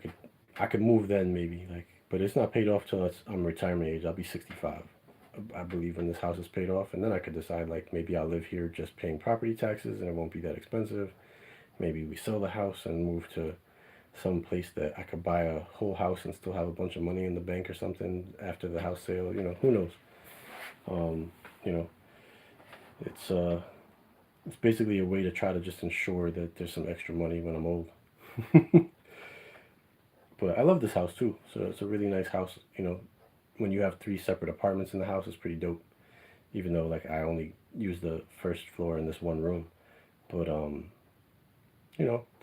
I could move then maybe, but it's not paid off till I'm retirement age. I'll be 65. I believe, when this house is paid off, and then I could decide like maybe I'll live here just paying property taxes and it won't be that expensive. Maybe we sell the house and move to some place that I could buy a whole house and still have a bunch of money in the bank or something after the house sale. Who knows? Um, you know, it's uh, it's basically a way to try to just ensure that there's some extra money when I'm old. But I love this house too. So it's a really nice house. When you have three separate apartments in the house, it's pretty dope. Even though like I only use the first floor in this one room, but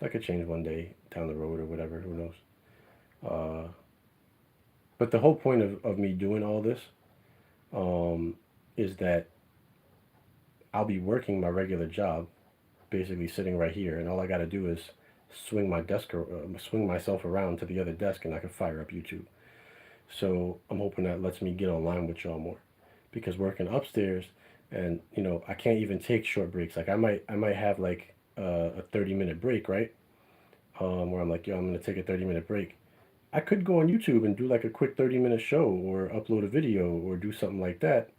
that could change one day down the road or whatever. Who knows? Uh, but the whole point of me doing all this is that I'll be working my regular job, basically sitting right here, and all I got to do is swing myself around to the other desk, and I can fire up YouTube. So I'm hoping that lets me get online with y'all more, because working upstairs, and I can't even take short breaks. Like I might have like a 30-minute break, right? Where I'm like, yo, I'm gonna take a 30-minute break. I could go on YouTube and do like a quick 30-minute show or upload a video or do something like that.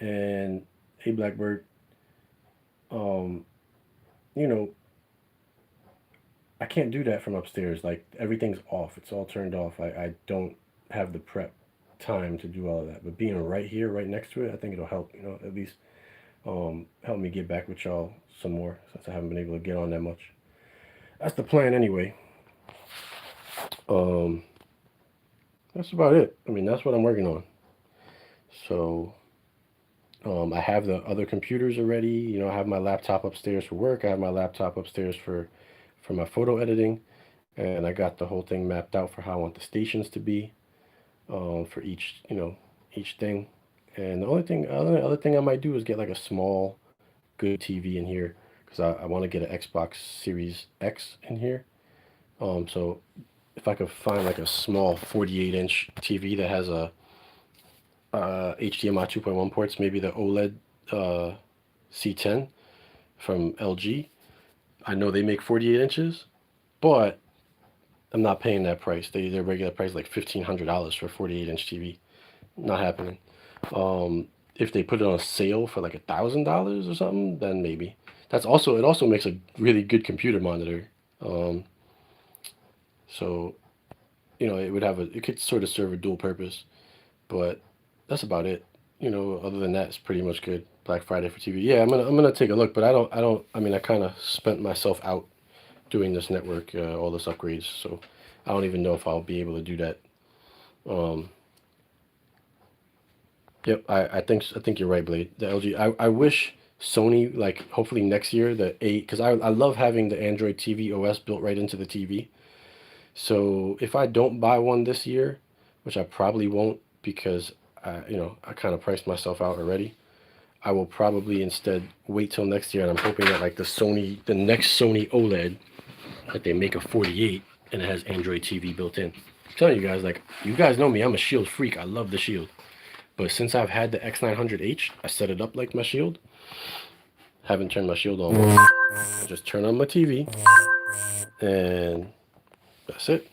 And hey, Blackbird, um, you know, I can't do that from upstairs. Like everything's off. It's all turned off. I don't have the prep time to do all of that. But being right here, right next to it, I think it'll help, at least help me get back with y'all some more since I haven't been able to get on that much. That's the plan anyway. Um, that's about it. I mean, that's what I'm working on. So I have the other computers already. I have my laptop upstairs for work. I have my laptop upstairs for my photo editing, and I got the whole thing mapped out for how I want the stations to be for each thing. And the other thing I might do is get like a small, good TV in here because I want to get an Xbox Series X in here. So if I could find like a small 48-inch TV that has a HDMI 2.1 ports, maybe the OLED C10 from LG. I know they make 48 inches, but I'm not paying that price. Their regular price is like $1,500 for a 48-inch TV. Not happening. If they put it on a sale for like $1,000 or something, then maybe. It also makes a really good computer monitor. So it could sort of serve a dual purpose, but that's about it. Other than that, it's pretty much good. Black Friday for TV. Yeah, I'm gonna take a look, but I mean, I kind of spent myself out doing this network, all this upgrades, so I don't even know if I'll be able to do that. Um, yep, I think you're right, Blade. The LG. I wish Sony, like, hopefully next year the 8, because I love having the Android TV OS built right into the TV. So if I don't buy one this year, which I probably won't because I kind of priced myself out already, I will probably instead wait till next year, and I'm hoping that like the next Sony OLED, that they make a 48 and it has Android TV built in. I'm telling you guys, like, you guys know me, I'm a Shield freak. I love the Shield. But since I've had the X900H, I set it up like my Shield. Haven't turned my Shield on. I just turn on my TV and that's it.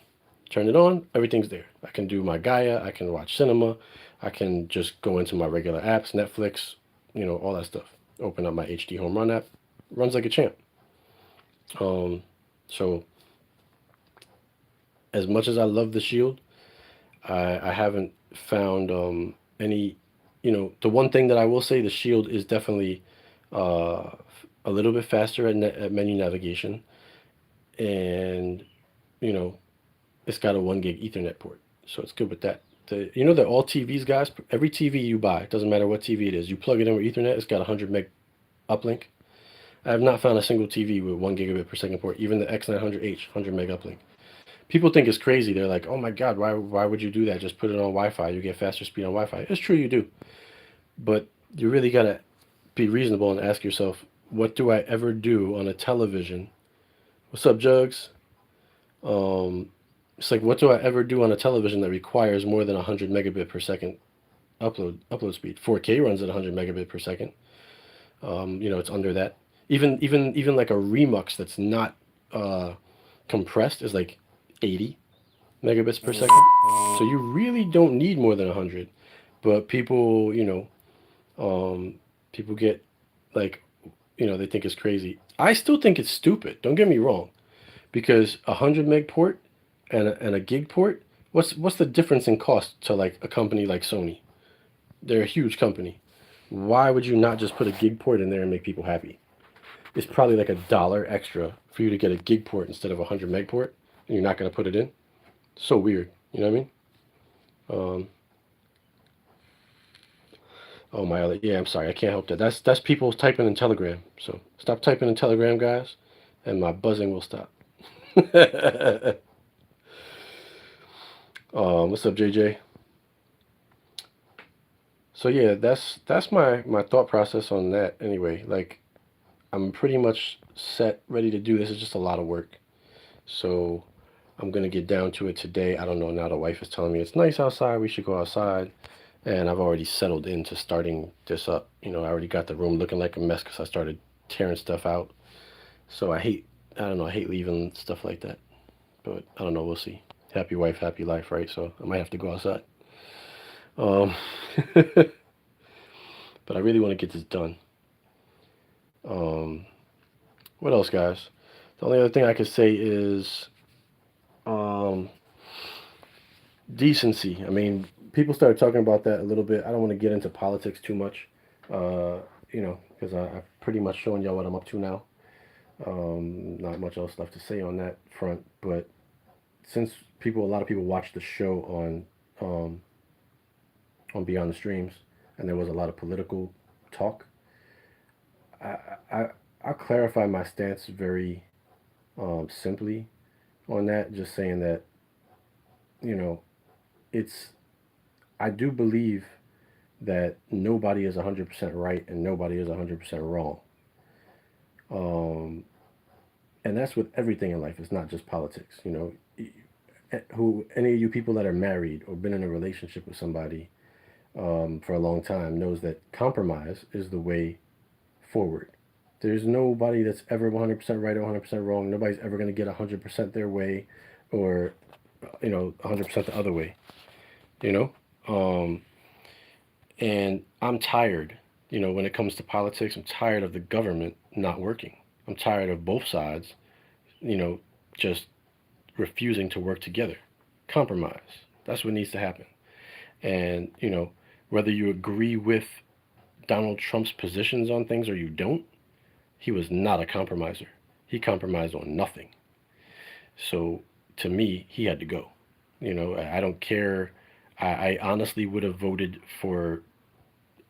Turn it on, everything's there. I can do my Gaia, I can watch cinema, I can just go into my regular apps, Netflix, all that stuff. Open up my HD Home Run app, runs like a champ. So as much as I love the Shield, I haven't found any, the one thing that I will say, the Shield is definitely uh, a little bit faster at menu navigation, and you know it's got a 1 gig Ethernet port, so it's good with that. That all TVs, guys, every TV you buy, doesn't matter what TV it is, you plug it in with Ethernet, it's got a 100 meg uplink. I have not found a single TV with 1 gigabit per second port, even the X900H, 100 meg uplink. People think it's crazy. They're like, oh my God, why would you do that? Just put it on Wi-Fi. You get faster speed on Wi-Fi. It's true, you do. But you really got to be reasonable and ask yourself, what do I ever do on a television? What's up, Jugs? It's like, what do I ever do on a television that requires more than 100 megabit per second upload speed? 4K runs at 100 megabit per second. It's under that. Even like a Remux that's not compressed is like 80 megabits per second. So you really don't need more than 100. But people, people get like, they think it's crazy. I still think it's stupid. Don't get me wrong, because 100 meg port and a gig port, what's the difference in cost to like a company like Sony? They're a huge company. Why would you not just put a gig port in there and make people happy? It's probably like $1 extra for you to get a gig port instead of a 100 meg port, and you're not going to put it in. So weird. You know what I mean? Um, oh my other, yeah. I'm sorry. I can't help that. That's people typing in Telegram. So stop typing in Telegram, guys, and my buzzing will stop. What's up, JJ? So yeah, that's my thought process on that. Anyway, like I'm pretty much set, ready to do this. It's just a lot of work. So I'm gonna get down to it today. I don't know. Now the wife is telling me it's nice outside. We should go outside, and I've already settled into starting this up. I already got the room looking like a mess because I started tearing stuff out. So I don't know. I hate leaving stuff like that. But I don't know. We'll see. Happy wife, happy life, right? So I might have to go outside. Um, but I really want to get this done. Um, what else, guys? The only other thing I could say is um, decency. I mean, people started talking about that a little bit. I don't want to get into politics too much, because I've pretty much shown y'all what I'm up to now. Not much else left to say on that front. But since a lot of people watched the show on Beyond the Streams, and there was a lot of political talk, I, I I'll clarify my stance very simply on that. Just saying that you know it's I do believe that nobody is 100% right and nobody is 100% wrong. Um, and that's with everything in life. It's not just politics. Who any of you people that are married or been in a relationship with somebody for a long time knows that compromise is the way forward. There's nobody that's ever 100% right or 100% wrong. Nobody's ever going to get 100% their way or 100% the other way. You know, um, and I'm tired. When it comes to politics, I'm tired of the government not working. I'm tired of both sides, you know, just refusing to work together. Compromise. That's what needs to happen. And, whether you agree with Donald Trump's positions on things or you don't, he was not a compromiser. He compromised on nothing. So to me, he had to go. I don't care. I honestly would have voted for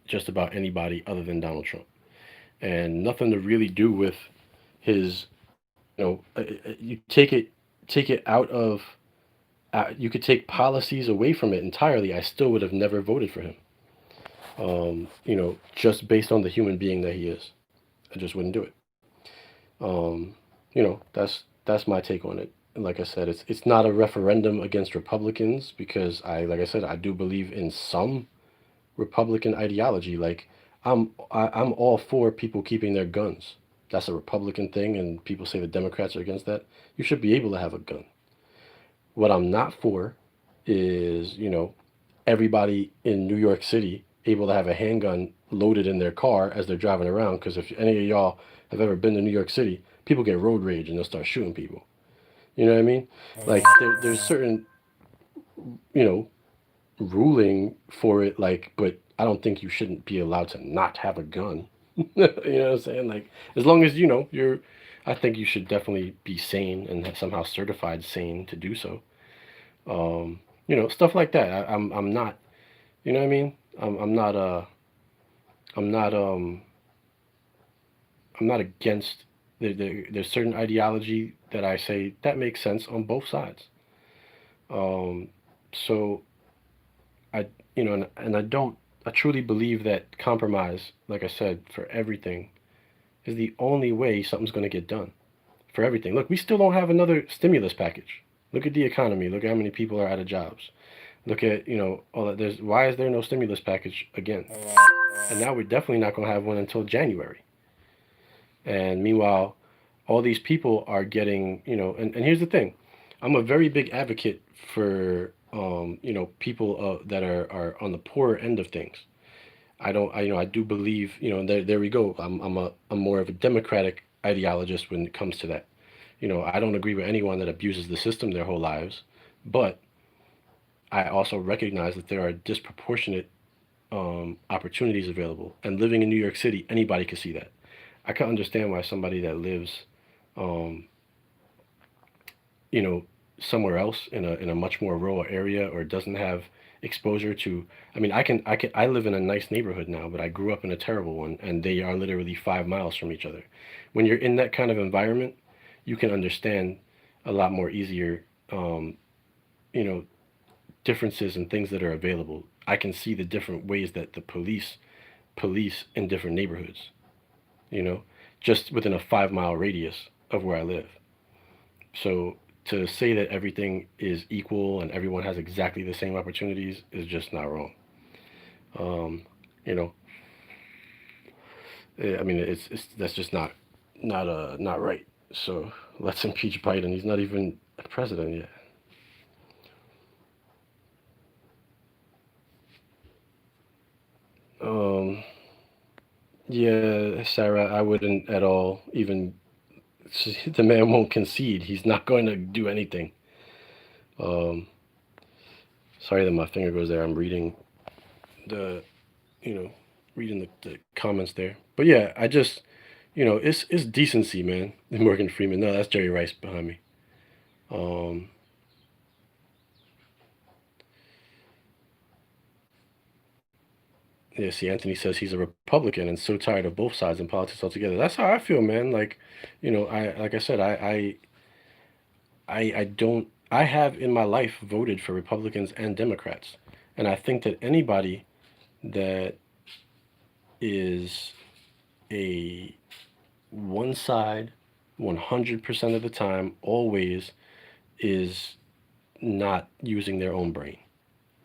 just about anybody other than Donald Trump. And nothing to really do with his, you take it out of, you could take policies away from it entirely. I still would have never voted for him. Just based on the human being that he is, I just wouldn't do it. Um, that's my take on it. And like I said, it's not a referendum against Republicans because like I said, I do believe in some Republican ideology. Like I'm all for people keeping their guns. That's a Republican thing, and people say the Democrats are against that. You should be able to have a gun. What I'm not for is, everybody in New York City able to have a handgun loaded in their car as they're driving around. Because if any of y'all have ever been to New York City, people get road rage and they'll start shooting people. You know what I mean? Like there's certain, you know, ruling for it. Like, but I don't think you shouldn't be allowed to not have a gun. You know what I'm saying? Like, as long as I think you should definitely be sane and somehow certified sane to do so. Stuff like that. I'm not. You know what I mean? I'm not. I'm not. I'm not against. There's certain ideology that I say that makes sense on both sides. Um, so I, and I don't. I truly believe that compromise, like I said, for everything, is the only way something's going to get done. For everything. Look, we still don't have another stimulus package. Look at the economy. Look at how many people are out of jobs. Look at all that. Why is there no stimulus package again? And now we're definitely not going to have one until January. And meanwhile, all these people are getting and here's the thing. I'm a very big advocate for people that are on the poorer end of things. I don't, I do believe, and there we go. I'm more of a democratic ideologist when it comes to that. I don't agree with anyone that abuses the system their whole lives, but I also recognize that there are disproportionate opportunities available. And living in New York City, anybody can see that. I can understand why somebody that lives, um, you know, somewhere else in a much more rural area or doesn't have exposure to. I mean, I live in a nice neighborhood now, but I grew up in a terrible one, and they are literally 5 miles from each other. When you're in that kind of environment, you can understand a lot more easier, um, you know, differences and things that are available. I can see the different ways that the police in different neighborhoods, you know, just within a 5 mile radius of where I live. So to say that everything is equal and everyone has exactly the same opportunities is just not wrong. Um, you know, I mean, it's that's just not right. So let's impeach Biden. He's not even a president yet. Um, yeah, Sarah, I wouldn't at all even. The man won't concede. He's not going to do anything. Um, Sorry that my finger goes there. I'm reading the, you know, reading the comments there. But yeah, it's decency, man. Morgan Freeman. No, that's Jerry Rice behind me. Um, yeah, see, Anthony says he's a Republican and so tired of both sides in politics altogether. That's how I feel, man. Like, I like I said, I don't. I have in my life voted for Republicans and Democrats, and I think that anybody that is a one side 100% of the time always is not using their own brain.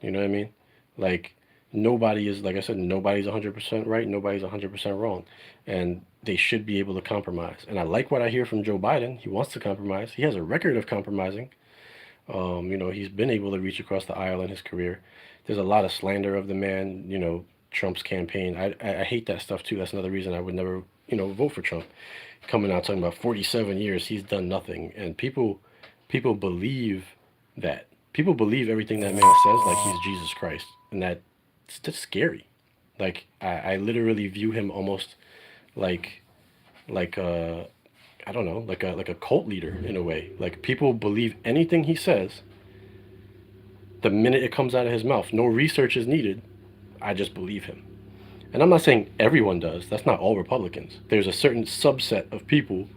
You know what I mean? Like nobody is, like I said, nobody's 100% right, nobody's 100% wrong. And they should be able to compromise. And I like what I hear from Joe Biden. He wants to compromise. He has a record of compromising. He's been able to reach across the aisle in his career. There's a lot of slander of the man, Trump's campaign. I hate that stuff too. That's another reason I would never, vote for Trump. Coming out talking about 47 years, he's done nothing. And people believe that. People believe everything that man says like he's Jesus Christ. And that's scary. Like I literally view him almost like like I don't know, like a cult leader in a way. Like people believe anything he says the minute it comes out of his mouth. No research is needed. I just believe him. And I'm not saying everyone does. That's not all Republicans. There's a certain subset of people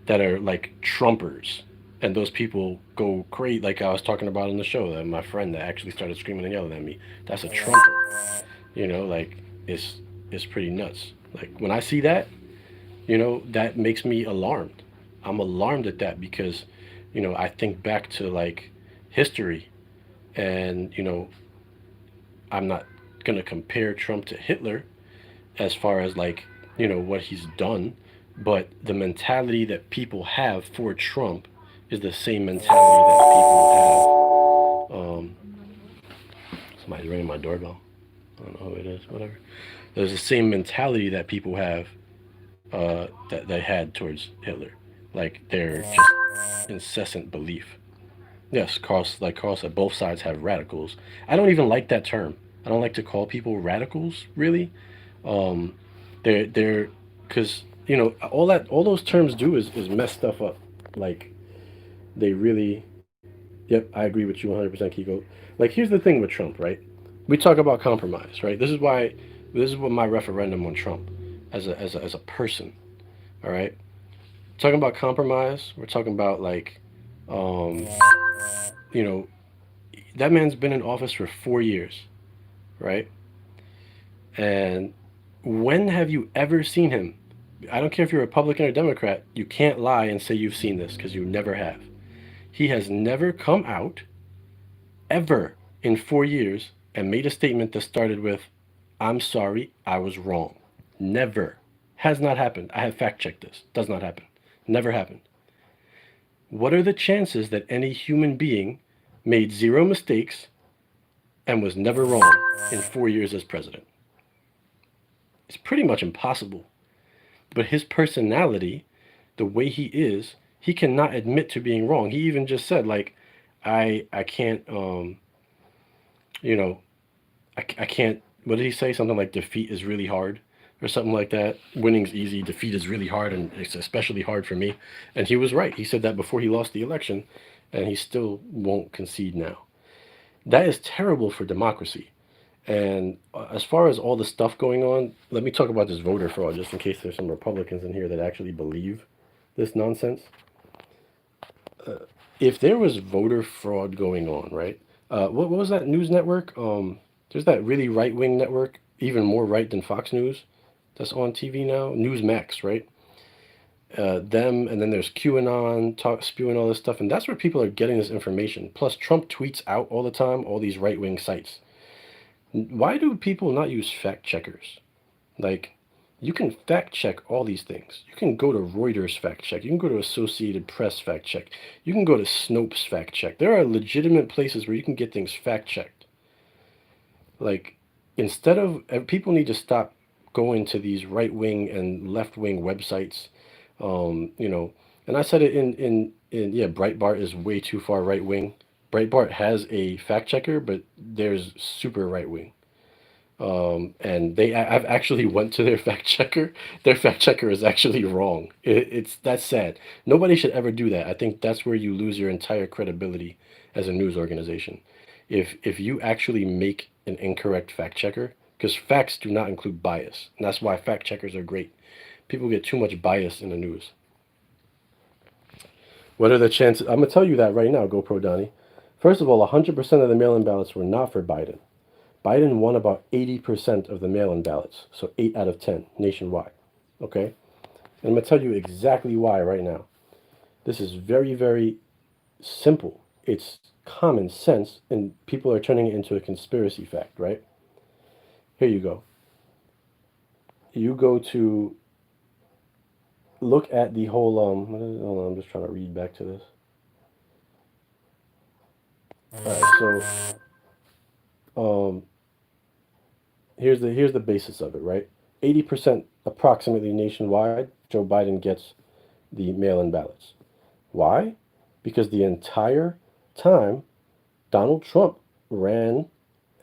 that are like Trumpers. And those people go crazy, like I was talking about on the show, that my friend that actually started screaming and yelling at me. That's a Trumper. Like it's pretty nuts. Like when I see that, that makes me alarmed. I'm alarmed at that because, I think back to like history and, I'm not going to compare Trump to Hitler as far as like, what he's done, but the mentality that people have for Trump is the same mentality that people have. Somebody's ringing my doorbell. I don't know who it is, whatever. There's the same mentality that people have that they had towards Hitler. Like they're just incessant belief. Yes, Carl said, both sides have radicals. I don't even like that term. I don't like to call people radicals, really. Um, they're because all those terms do is mess stuff up. Like they really. Yep, I agree with you 100%, Kiko. Like here's the thing with Trump, right? We talk about compromise, right? This is what my referendum on Trump as a person, all right? Talking about compromise, we're talking about like, um, you know, that man's been in office for 4 years, right? And when have you ever seen him? I don't care if you're a Republican or Democrat, you can't lie and say you've seen this because you never have. He has never come out ever in 4 years and made a statement that started with, I'm sorry, I was wrong. Never. Has not happened. I have fact checked this. Does not happen. Never happened. What are the chances that any human being made zero mistakes, and was never wrong in 4 years as president. It's pretty much impossible. But his personality, the way he is, he cannot admit to being wrong. He even just said, like, I can't, you know, I can't, what did he say? Something like defeat is really hard or something like that. Winning's easy, defeat is really hard, and it's especially hard for me. And he was right. He said that before he lost the election, and he still won't concede now. That is terrible for democracy. And as far as all the stuff going on, let me talk about this voter fraud, just in case there's some Republicans in here that actually believe this nonsense. If there was voter fraud going on, right? What was that news network? There's that really right wing network, even more right than Fox News, that's on TV now. Newsmax, right? Them, and then there's QAnon spewing all this stuff, and that's where people are getting this information. Plus, Trump tweets out all the time all these right wing sites. Why do people not use fact checkers? Like, you can fact check all these things. You can go to Reuters fact check. You can go to Associated Press fact check. You can go to Snopes fact check. There are legitimate places where you can get things fact checked. Like, instead of, people need to stop going to these right wing and left wing websites. And I said it in yeah, Breitbart is way too far right wing. Breitbart has a fact checker, but there's super right wing. And I've actually went to their fact checker. Their fact checker is actually wrong. That's sad. Nobody should ever do that. I think that's where you lose your entire credibility as a news organization. If you actually make an incorrect fact checker, because facts do not include bias, and that's why fact checkers are great. People get too much bias in the news. What are the chances? I'm gonna tell you that right now. GoPro Donnie. First of all, 100% of the mail-in ballots were not for Biden. Biden won about 80% of the mail-in ballots, so 8 out of 10 nationwide. Okay? And I'm going to tell you exactly why right now. This is very, very simple. It's common sense, and people are turning it into a conspiracy fact, right? Here you go. You go to look at the whole, hold on, I'm just trying to read back to this. All right, so, here's the basis of it, right? 80% approximately nationwide, Joe Biden gets the mail-in ballots. Why? Because the entire time Donald Trump ran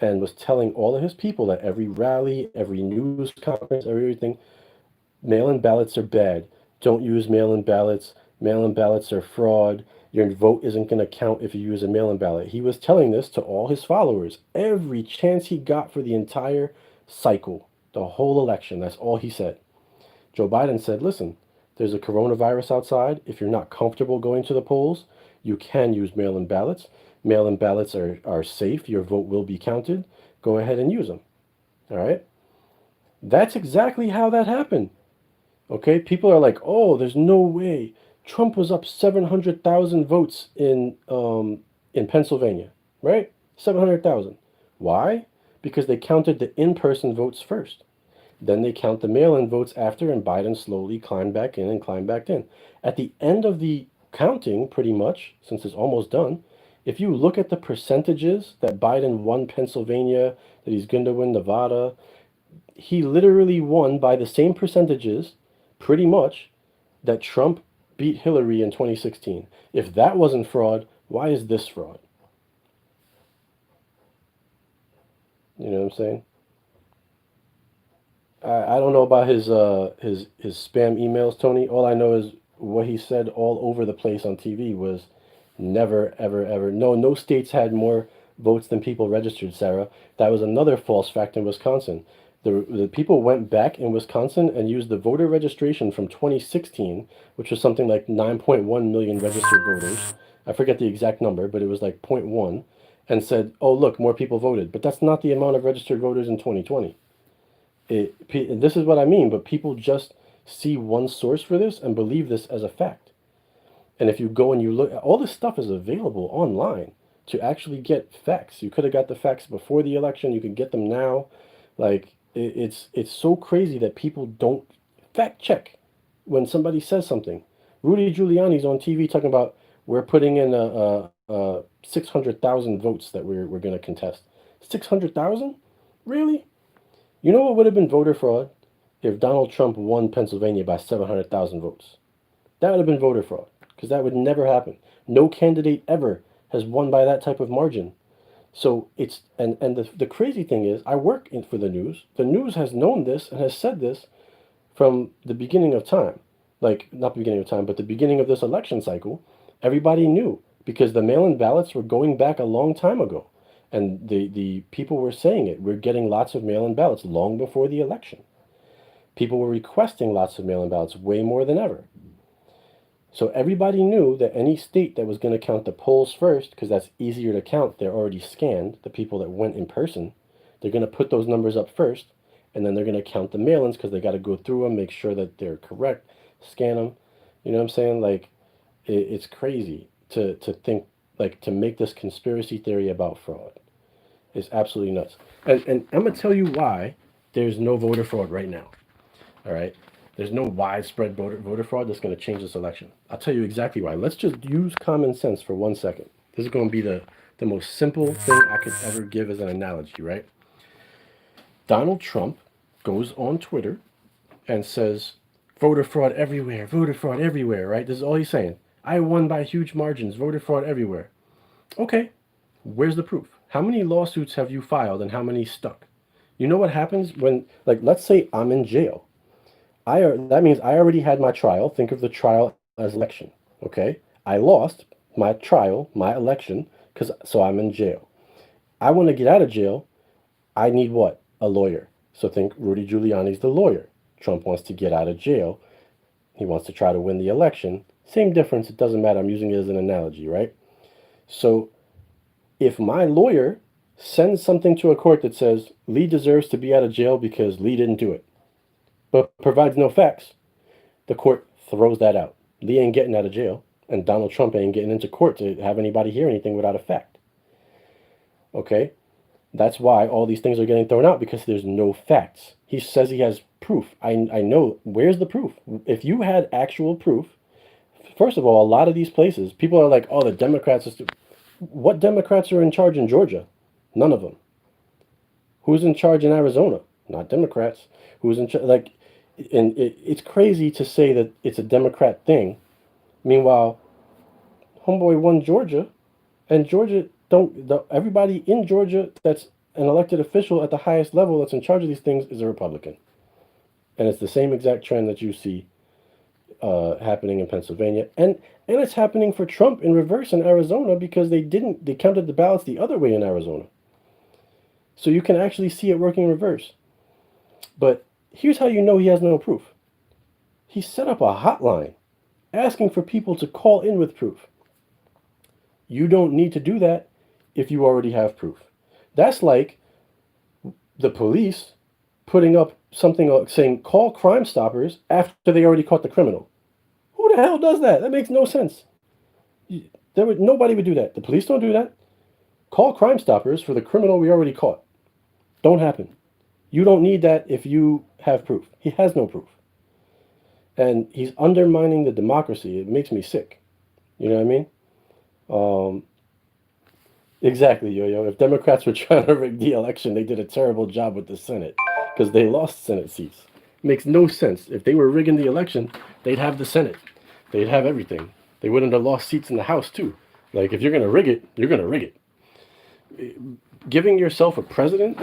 and was telling all of his people at every rally, every news conference, everything, mail-in ballots are bad. Don't use mail-in ballots. Mail-in ballots are fraud. Your vote isn't going to count if you use a mail-in ballot. He was telling this to all his followers every chance he got for the entire cycle, the whole election. That's all he said. Joe Biden said, listen, there's a coronavirus outside. If you're not comfortable going to the polls, you can use mail-in ballots. Mail-in ballots are safe. Your vote will be counted. Go ahead and use them. All right? That's exactly how that happened. Okay? People are like, oh, there's no way. Trump was up 700,000 votes in Pennsylvania, right? 700,000. Why? Because they counted the in-person votes first. Then they count the mail-in votes after, and Biden slowly climbed back in and climbed back in. At the end of the counting, pretty much, since it's almost done, if you look at the percentages that Biden won Pennsylvania, that he's going to win Nevada, he literally won by the same percentages, pretty much, that Trump beat Hillary in 2016. If that wasn't fraud, why is this fraud? You know what I'm saying? I don't know about his spam emails, Tony. All I know is what he said all over the place on TV was never, ever, ever. No states had more votes than people registered, Sarah. That was another false fact in Wisconsin. The people went back in Wisconsin and used the voter registration from 2016, which was something like 9.1 million registered voters. I forget the exact number, but it was like zero point 0.1, and said, oh, look, more people voted. But that's not the amount of registered voters in 2020. This is what I mean, but people just see one source for this and believe this as a fact. And if you go and you look, all this stuff is available online to actually get facts. You could have got the facts before the election. You can get them now. Like it's so crazy that people don't fact check when somebody says something. Rudy Giuliani's on TV talking about we're putting in a 600,000 votes that we're going to contest. 600,000? Really? You know what would have been voter fraud? If Donald Trump won Pennsylvania by 700,000 votes. That would have been voter fraud, because that would never happen. No candidate ever has won by that type of margin. So it's, and the crazy thing is, I work for the news. The news has known this and has said this from the beginning of time. Like, not the beginning of time, but the beginning of this election cycle. Everybody knew, because the mail-in ballots were going back a long time ago. And the people were saying it. We're getting lots of mail-in ballots long before the election. People were requesting lots of mail-in ballots way more than ever. So everybody knew that any state that was going to count the polls first, because that's easier to count, they're already scanned, the people that went in person, they're going to put those numbers up first, and then they're going to count the mail-ins, because they got to go through them, make sure that they're correct, scan them. You know what I'm saying? Like, it's crazy to think, like, to make this conspiracy theory about fraud. It's absolutely nuts. And I'm going to tell you why there's no voter fraud right now. All right? There's no widespread voter fraud that's going to change this election. I'll tell you exactly why. Let's just use common sense for 1 second. This is going to be the most simple thing I could ever give as an analogy, right? Donald Trump goes on Twitter and says, voter fraud everywhere, right? This is all he's saying. I won by huge margins, voter fraud everywhere. Okay, where's the proof? How many lawsuits have you filed and how many stuck? You know what happens when, like, let's say I'm in jail. That means I already had my trial. Think of the trial as election, okay? I lost my trial, my election, so I'm in jail. I want to get out of jail. I need what? A lawyer. So think Rudy Giuliani's the lawyer. Trump wants to get out of jail. He wants to try to win the election. Same difference. It doesn't matter. I'm using it as an analogy, right? So if my lawyer sends something to a court that says Lee deserves to be out of jail because Lee didn't do it, but provides no facts, the court throws that out. Lee ain't getting out of jail, and Donald Trump ain't getting into court to have anybody hear anything without a fact. Okay? That's why all these things are getting thrown out, because there's no facts. He says he has proof. I know. Where's the proof? If you had actual proof, first of all, a lot of these places, people are like, oh, the Democrats are what Democrats are in charge in Georgia? None of them. Who's in charge in Arizona? Not Democrats. Who's in charge? Like, and it's crazy to say that it's a Democrat thing. Meanwhile, homeboy won Georgia, and Georgia everybody in Georgia that's an elected official at the highest level that's in charge of these things is a Republican. And it's the same exact trend that you see happening in Pennsylvania. And it's happening for Trump in reverse in Arizona, because they counted the ballots the other way in Arizona. So you can actually see it working in reverse. But here's how you know he has no proof. He set up a hotline asking for people to call in with proof. You don't need to do that if you already have proof. That's like the police putting up something saying, call Crime Stoppers, after they already caught the criminal. Who the hell does that? That makes no sense. Nobody would do that. The police don't do that. Call Crime Stoppers for the criminal we already caught. Don't happen. You don't need that if you have proof. He has no proof. And he's undermining the democracy. It makes me sick. You know what I mean? Exactly, Yo-Yo. If Democrats were trying to rig the election, they did a terrible job with the Senate, because they lost Senate seats. It makes no sense. If they were rigging the election, they'd have the Senate. They'd have everything. They wouldn't have lost seats in the House, too. Like, if you're going to rig it, you're going to rig it. Giving yourself a president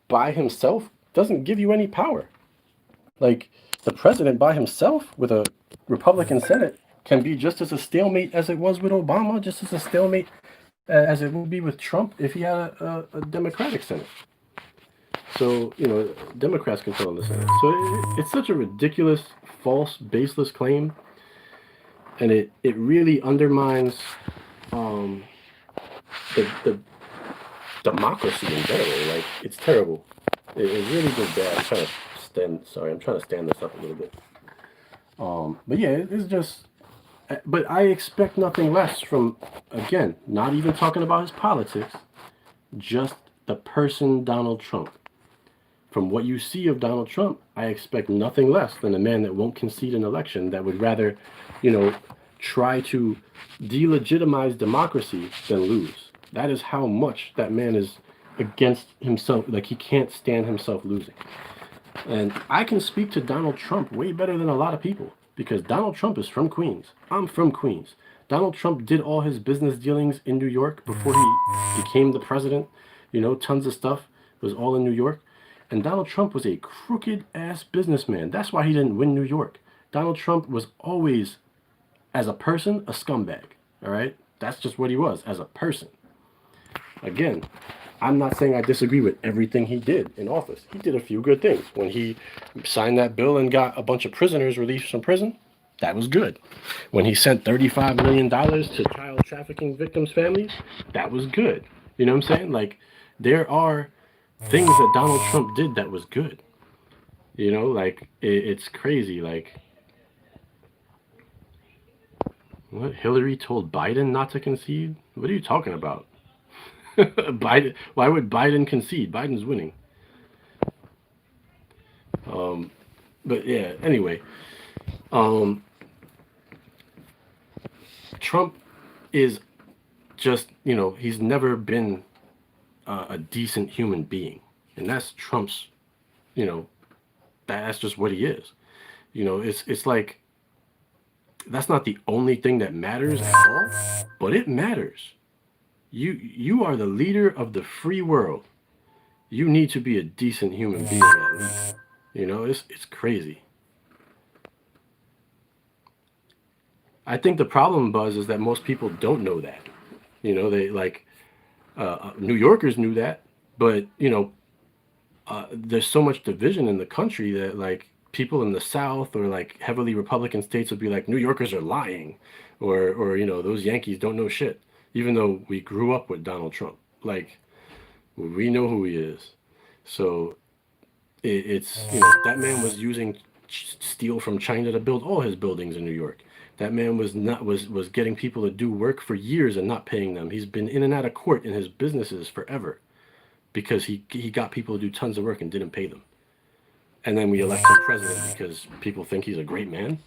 by himself doesn't give you any power. Like, the president by himself with a Republican Senate can be just as a stalemate as it was with Obama, just as a stalemate as it would be with Trump if he had a Democratic Senate. So, Democrats control the Senate. So it's such a ridiculous, false, baseless claim. And it really undermines the democracy in general. Like, it's terrible. It really goes bad. I'm trying to stand this up a little bit. But yeah, it's just... But I expect nothing less from, again, not even talking about his politics, just the person Donald Trump. From what you see of Donald Trump, I expect nothing less than a man that won't concede an election, that would rather, try to delegitimize democracy than lose. That is how much that man is against himself. Like, he can't stand himself losing. And I can speak to Donald Trump way better than a lot of people because Donald Trump is from Queens. I'm from Queens. Donald Trump did all his business dealings in New York before he became the president. You know, tons of stuff was all in New York. And Donald Trump was a crooked ass businessman. That's why he didn't win New York. Donald Trump was always, as a person, a scumbag. All right? That's just what he was as a person. Again, I'm not saying I disagree with everything he did in office. He did a few good things. When he signed that bill and got a bunch of prisoners released from prison, that was good. When he sent $35 million to child trafficking victims' families, that was good. You know what I'm saying? Like, there are things that Donald Trump did that was good. You know, like, it's crazy. Like, what? Hillary told Biden not to concede? What are you talking about? Biden. Why would Biden concede? Biden's winning. But yeah. Anyway, Trump is just, he's never been a decent human being, and that's Trump's. You know, that's just what he is. It's like that's not the only thing that matters at all, but it matters. You are the leader of the free world. You need to be a decent human being at least. It's crazy. I think the problem, Buzz, is that most people don't know that. They like New Yorkers knew that, but there's so much division in the country that like people in the South or like heavily Republican states would be like New Yorkers are lying, or those Yankees don't know shit, even though we grew up with Donald Trump. Like, we know who he is. So it's that man was using steel from China to build all his buildings in New York. That man was getting people to do work for years and not paying them. He's been in and out of court in his businesses forever because he got people to do tons of work and didn't pay them. And then we elect him president because people think he's a great man.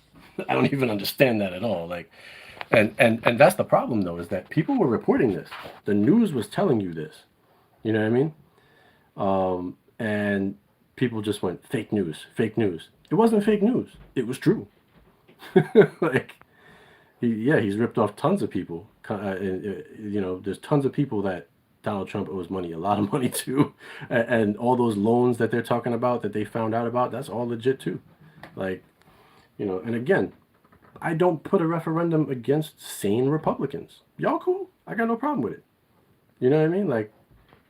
I don't even understand that at all. Like, and that's the problem though, is that people were reporting this. The news was telling you this. You know what I mean? And people just went fake news, fake news. It wasn't fake news. It was true. Like, he's ripped off tons of people. There's tons of people that Donald Trump owes money, a lot of money to, and all those loans that they're talking about that they found out about, that's all legit too. Like, and again, I don't put a referendum against sane Republicans. Y'all cool? I got no problem with it. You know what I mean? Like,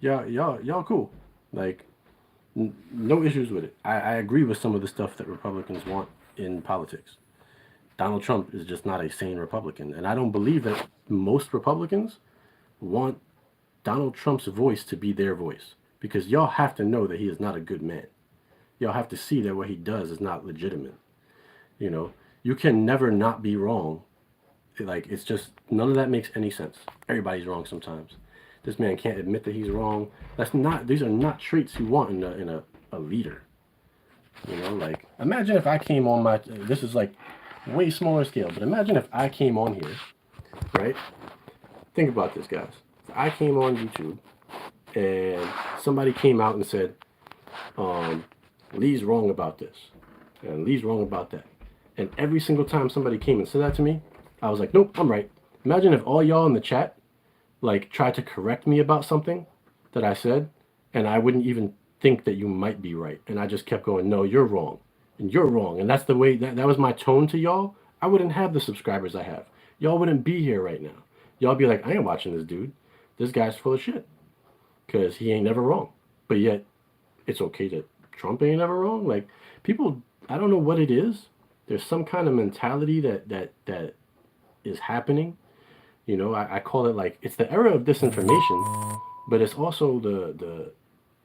y'all cool. Like, no issues with it. I agree with some of the stuff that Republicans want in politics. Donald Trump is just not a sane Republican. And I don't believe that most Republicans want Donald Trump's voice to be their voice. Because y'all have to know that he is not a good man. Y'all have to see that what he does is not legitimate. You can never not be wrong. Like, it's just, none of that makes any sense. Everybody's wrong sometimes. This man can't admit that he's wrong. These are not traits you want in a leader. Like, imagine if I came on this is like way smaller scale, but imagine if I came on here, right? Think about this, guys. If I came on YouTube and somebody came out and said, Lee's wrong about this, and Lee's wrong about that. And every single time somebody came and said that to me, I was like, nope, I'm right. Imagine if all y'all in the chat, like, tried to correct me about something that I said, and I wouldn't even think that you might be right. And I just kept going, no, you're wrong. And you're wrong. And that's the way, that was my tone to y'all. I wouldn't have the subscribers I have. Y'all wouldn't be here right now. Y'all be like, I ain't watching this dude. This guy's full of shit. Because he ain't never wrong. But yet, it's okay that Trump ain't never wrong. Like, people, I don't know what it is. There's some kind of mentality that is happening. I call it, like, it's the era of disinformation, but it's also the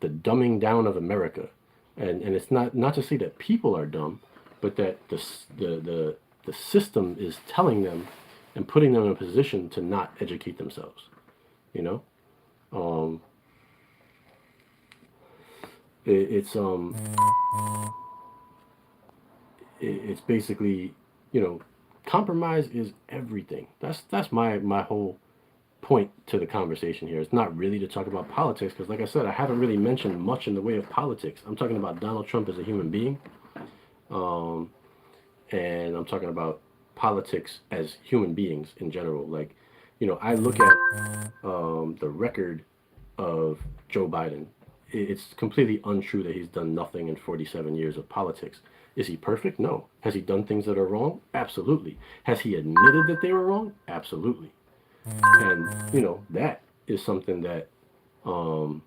dumbing down of America. And it's not to say that people are dumb, but that the system is telling them and putting them in a position to not educate themselves. It's basically, compromise is everything. That's my whole point to the conversation here. It's not really to talk about politics because, like I said, I haven't really mentioned much in the way of politics. I'm talking about Donald Trump as a human being, um, and I'm talking about politics as human beings in general. Like, I look at the record of Joe Biden. It's completely untrue that he's done nothing in 47 years of politics. Is he perfect? No. Has he done things that are wrong? Absolutely. Has he admitted that they were wrong? Absolutely. And, that is something that um,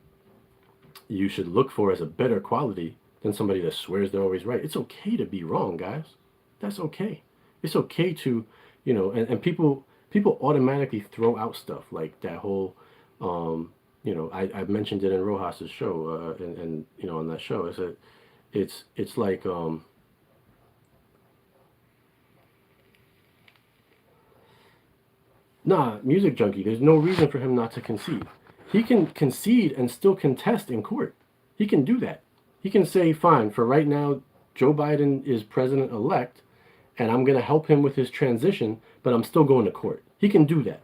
you should look for as a better quality than somebody that swears they're always right. It's okay to be wrong, guys. That's okay. It's okay to, and people automatically throw out stuff like that whole, I mentioned it in Rojas's show, and on that show, it's like, nah, music junkie, there's no reason for him not to concede. He can concede and still contest in court. He can do that. He can say, fine, for right now, Joe Biden is president elect, and I'm going to help him with his transition, but I'm still going to court. He can do that.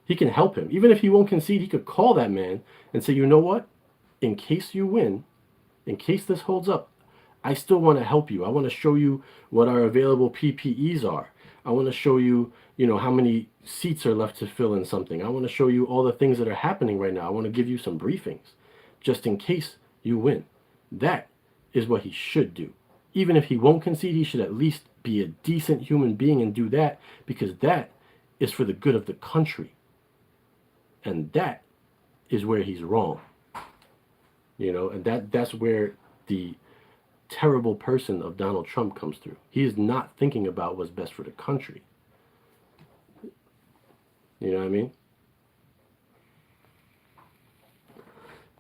He can help him. Even if he won't concede, he could call that man and say, you know what? In case you win, in case this holds up, I still want to help you. I want to show you what our available PPEs are. I want to show you, how many seats are left to fill in something. I want to show you all the things that are happening right now. I want to give you some briefings just in case you win. That is what he should do. Even if he won't concede, he should at least be a decent human being and do that because that is for the good of the country. And that is where he's wrong. And that's where the terrible person of Donald Trump comes through. He is not thinking about what's best for the country. You know what I mean?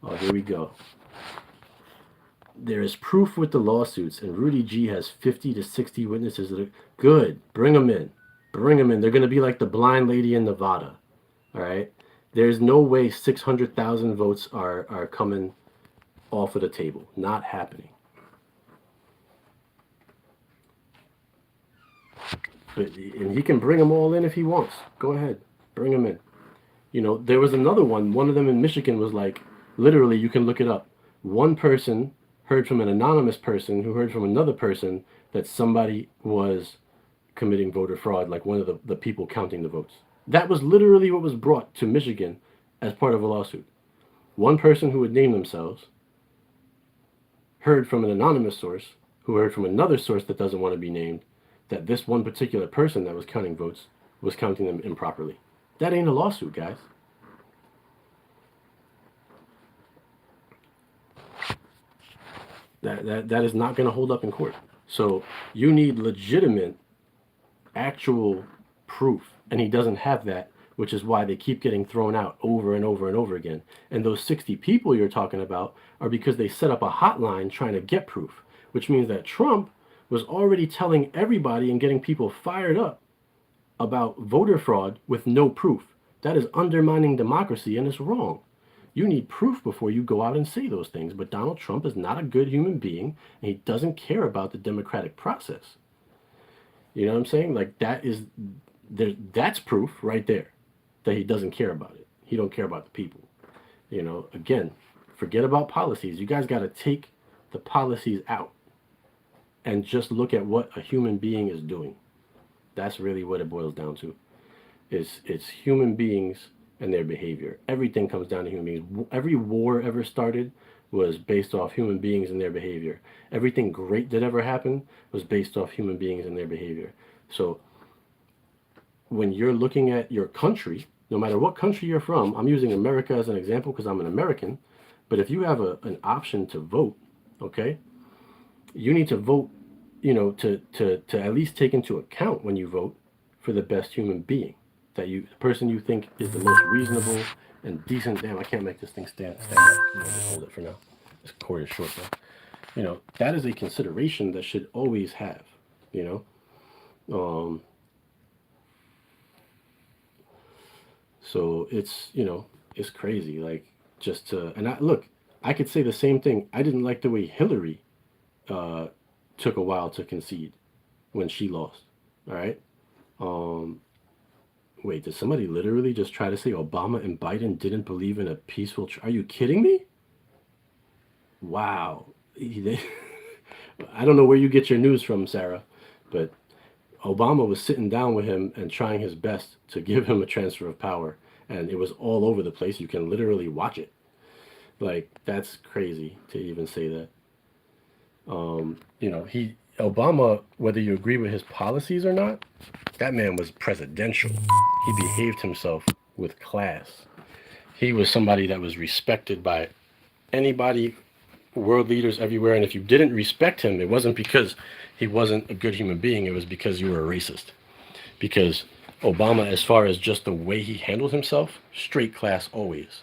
Oh, here we go. There is proof with the lawsuits, and Rudy G has 50 to 60 witnesses that are good. Bring them in. Bring them in. They're going to be like the blind lady in Nevada. All right? There's no way 600,000 votes are coming off of the table. Not happening. And he can bring them all in if he wants. Go ahead. Bring them in. There was another one. One of them in Michigan was like, literally, you can look it up. One person heard from an anonymous person who heard from another person that somebody was committing voter fraud, like one of the people counting the votes. That was literally what was brought to Michigan as part of a lawsuit. One person who would name themselves heard from an anonymous source who heard from another source that doesn't want to be named that this one particular person that was counting votes was counting them improperly. That ain't a lawsuit, guys. That is not going to hold up in court. So you need legitimate, actual proof, and he doesn't have that, which is why they keep getting thrown out over and over and over again. And those 60 people you're talking about are because they set up a hotline trying to get proof, which means that Trump was already telling everybody and getting people fired up about voter fraud with no proof. That is undermining democracy, and it's wrong. You need proof before you go out and say those things. But Donald Trump is not a good human being, and he doesn't care about the democratic process. You know what I'm saying? Like that's proof right there that he doesn't care about it. He don't care about the people. Again, forget about policies. You guys got to take the policies out and just look at what a human being is doing. That's really what it boils down to. It's human beings and their behavior. Everything comes down to human beings. Every war ever started was based off human beings and their behavior. Everything great that ever happened was based off human beings and their behavior. So when you're looking at your country, no matter what country you're from, I'm using America as an example because I'm an American, but if you have an option to vote, okay, you need to vote, to at least take into account when you vote for the best human being, the person you think is the most reasonable and decent. Damn, I can't make this thing stand up. Just hold it for now. This cord is short though. That is a consideration that should always have, so it's crazy. Like I could say the same thing. I didn't like the way Hillary took a while to concede when she lost. All right. Um, Wait, did somebody literally just try to say Obama and Biden didn't believe in a peaceful? Are you kidding me? Wow. I don't know where you get your news from, Sarah, but Obama was sitting down with him and trying his best to give him a transfer of power, and it was all over the place. You can literally watch it. Like that's crazy to even say that. He Obama, whether you agree with his policies or not, that man was presidential. He behaved himself with class. He was somebody that was respected by anybody, world leaders everywhere. And if you didn't respect him, it wasn't because he wasn't a good human being. It was because you were a racist. Because Obama, as far as just the way he handled himself, straight class always.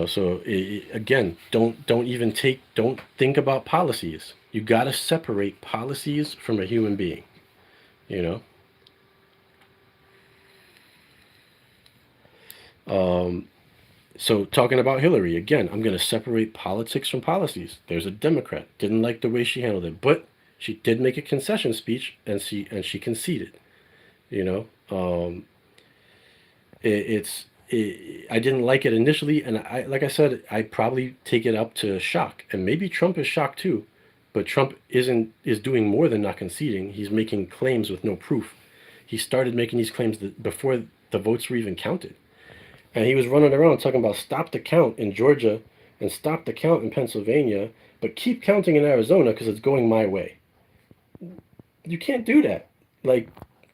So again, don't think about policies. You got to separate policies from a human being. You know. So talking about Hillary again, I'm going to separate politics from policies. There's a Democrat didn't like the way she handled it, but she did make a concession speech, and she conceded. You know, I didn't like it initially, and like I said, I probably take it up to shock, and maybe Trump is shocked too. But Trump is doing more than not conceding. He's making claims with no proof. He started making these claims before the votes were even counted. And he was running around talking about stop the count in Georgia and stop the count in Pennsylvania, but keep counting in Arizona because it's going my way. You can't do that. Like,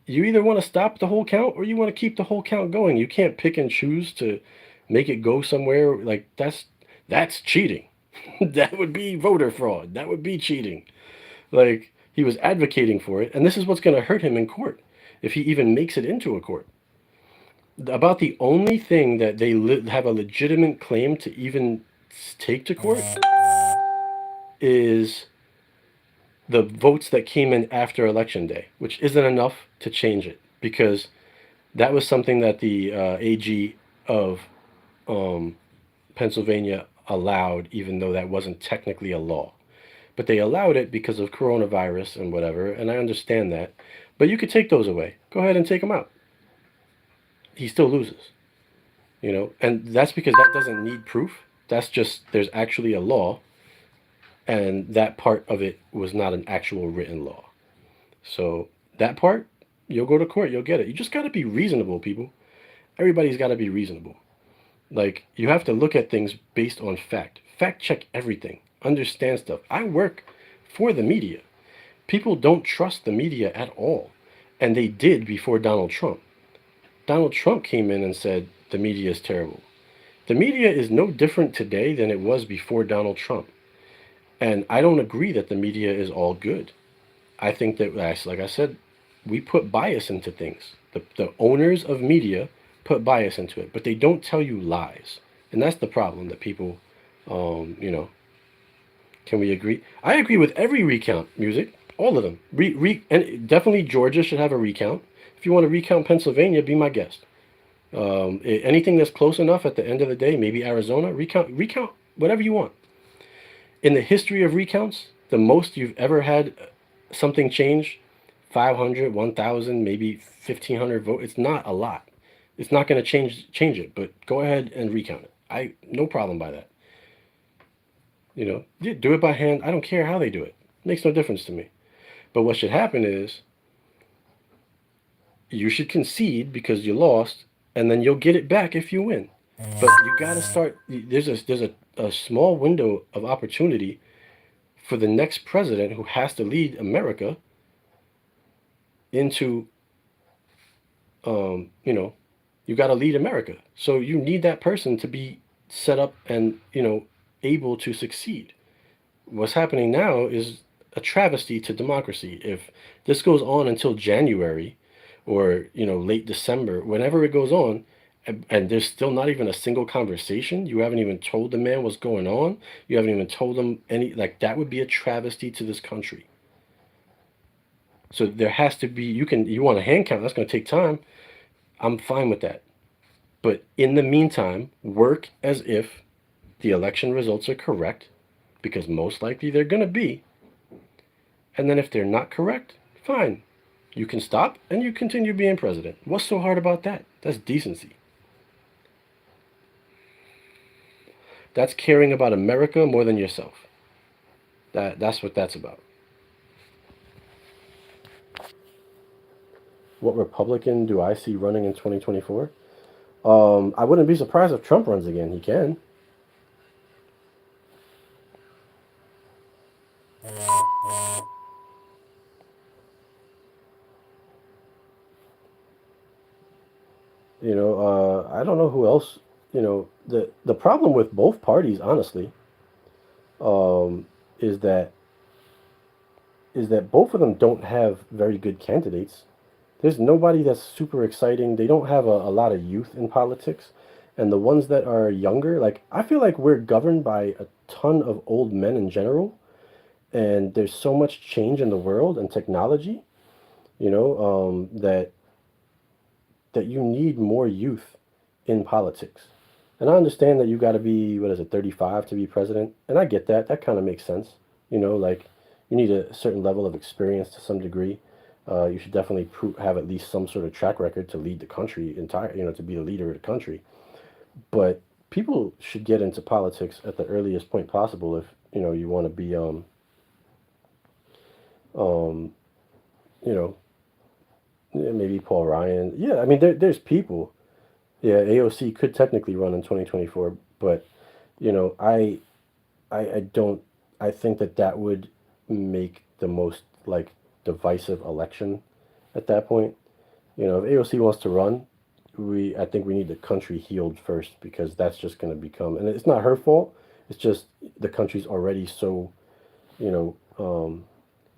you either want to stop the whole count or you want to keep the whole count going. You can't pick and choose to make it go somewhere. Like, that's cheating. That would be voter fraud. That would be cheating. Like, he was advocating for it, and this is what's going to hurt him in court if he even makes it into a court. About the only thing that they have a legitimate claim to even take to court is the votes that came in after election day, which isn't enough to change it because that was something that the AG of Pennsylvania allowed, even though that wasn't technically a law. But they allowed it because of coronavirus and whatever, and I understand that. But you could take those away. Go ahead and take them out. He still loses. And that's because that doesn't need proof. That's just there's actually a law, and that part of it was not an actual written law. So that part, you'll go to court, you'll get it. You just got to be reasonable, people. Everybody's got to be reasonable. Like, you have to look at things based on fact. Fact check everything. Understand stuff. I work for the media. People don't trust the media at all, and they did before Donald Trump. Donald Trump came in and said the media is terrible. The media is no different today than it was before Donald Trump. And I don't agree that the media is all good. I think that, like I said, we put bias into things. The owners of media put bias into it, but they don't tell you lies. And that's the problem that people, can we agree? I agree with every recount music, all of them. And definitely Georgia should have a recount. If you want to recount Pennsylvania, be my guest. Anything that's close enough at the end of the day, maybe Arizona, recount whatever you want. In the history of recounts, the most you've ever had something change, 500, 1,000, maybe 1,500 votes. It's not a lot. It's not going to change it, but go ahead and recount it. No problem by that. Do it by hand. I don't care how they do it. It makes no difference to me. But what should happen is you should concede because you lost, and then you'll get it back if you win. But you got to start. There's a small window of opportunity for the next president who has to lead America into, you got to lead America. So you need that person to be set up and, able to succeed. What's happening now is a travesty to democracy. If this goes on until January or, late December, whenever it goes on, and there's still not even a single conversation, you haven't even told the man what's going on, you haven't even told him that would be a travesty to this country. So there has to be, you want a hand count, that's going to take time. I'm fine with that. But in the meantime, work as if the election results are correct, because most likely they're going to be. And then if they're not correct, fine. You can stop and you continue being president. What's so hard about that? That's decency. That's caring about America more than yourself. That's what that's about. What Republican do I see running in 2024? I wouldn't be surprised if Trump runs again. He can. I don't know who else. The problem with both parties, honestly, um, is that both of them don't have very good candidates. There's nobody that's super exciting. They don't have a lot of youth in politics. And the ones that are younger, like, I feel like we're governed by a ton of old men in general. And there's so much change in the world and technology, that you need more youth in politics. And I understand that you got to be, what is it, 35 to be president. And I get that. That kind of makes sense. Like, you need a certain level of experience to some degree. You should definitely have at least some sort of track record to lead the country entire, to be the leader of the country. But people should get into politics at the earliest point possible if, you want to be, um, you know, yeah, maybe Paul Ryan. Yeah, I mean, there's people. Yeah, AOC could technically run in 2024, but, you know, I, I don't, I think that that would make the most, like, divisive election at that point. If AOC wants to run, I think we need the country healed first because that's just going to become, and it's not her fault. It's just the country's already so, you know,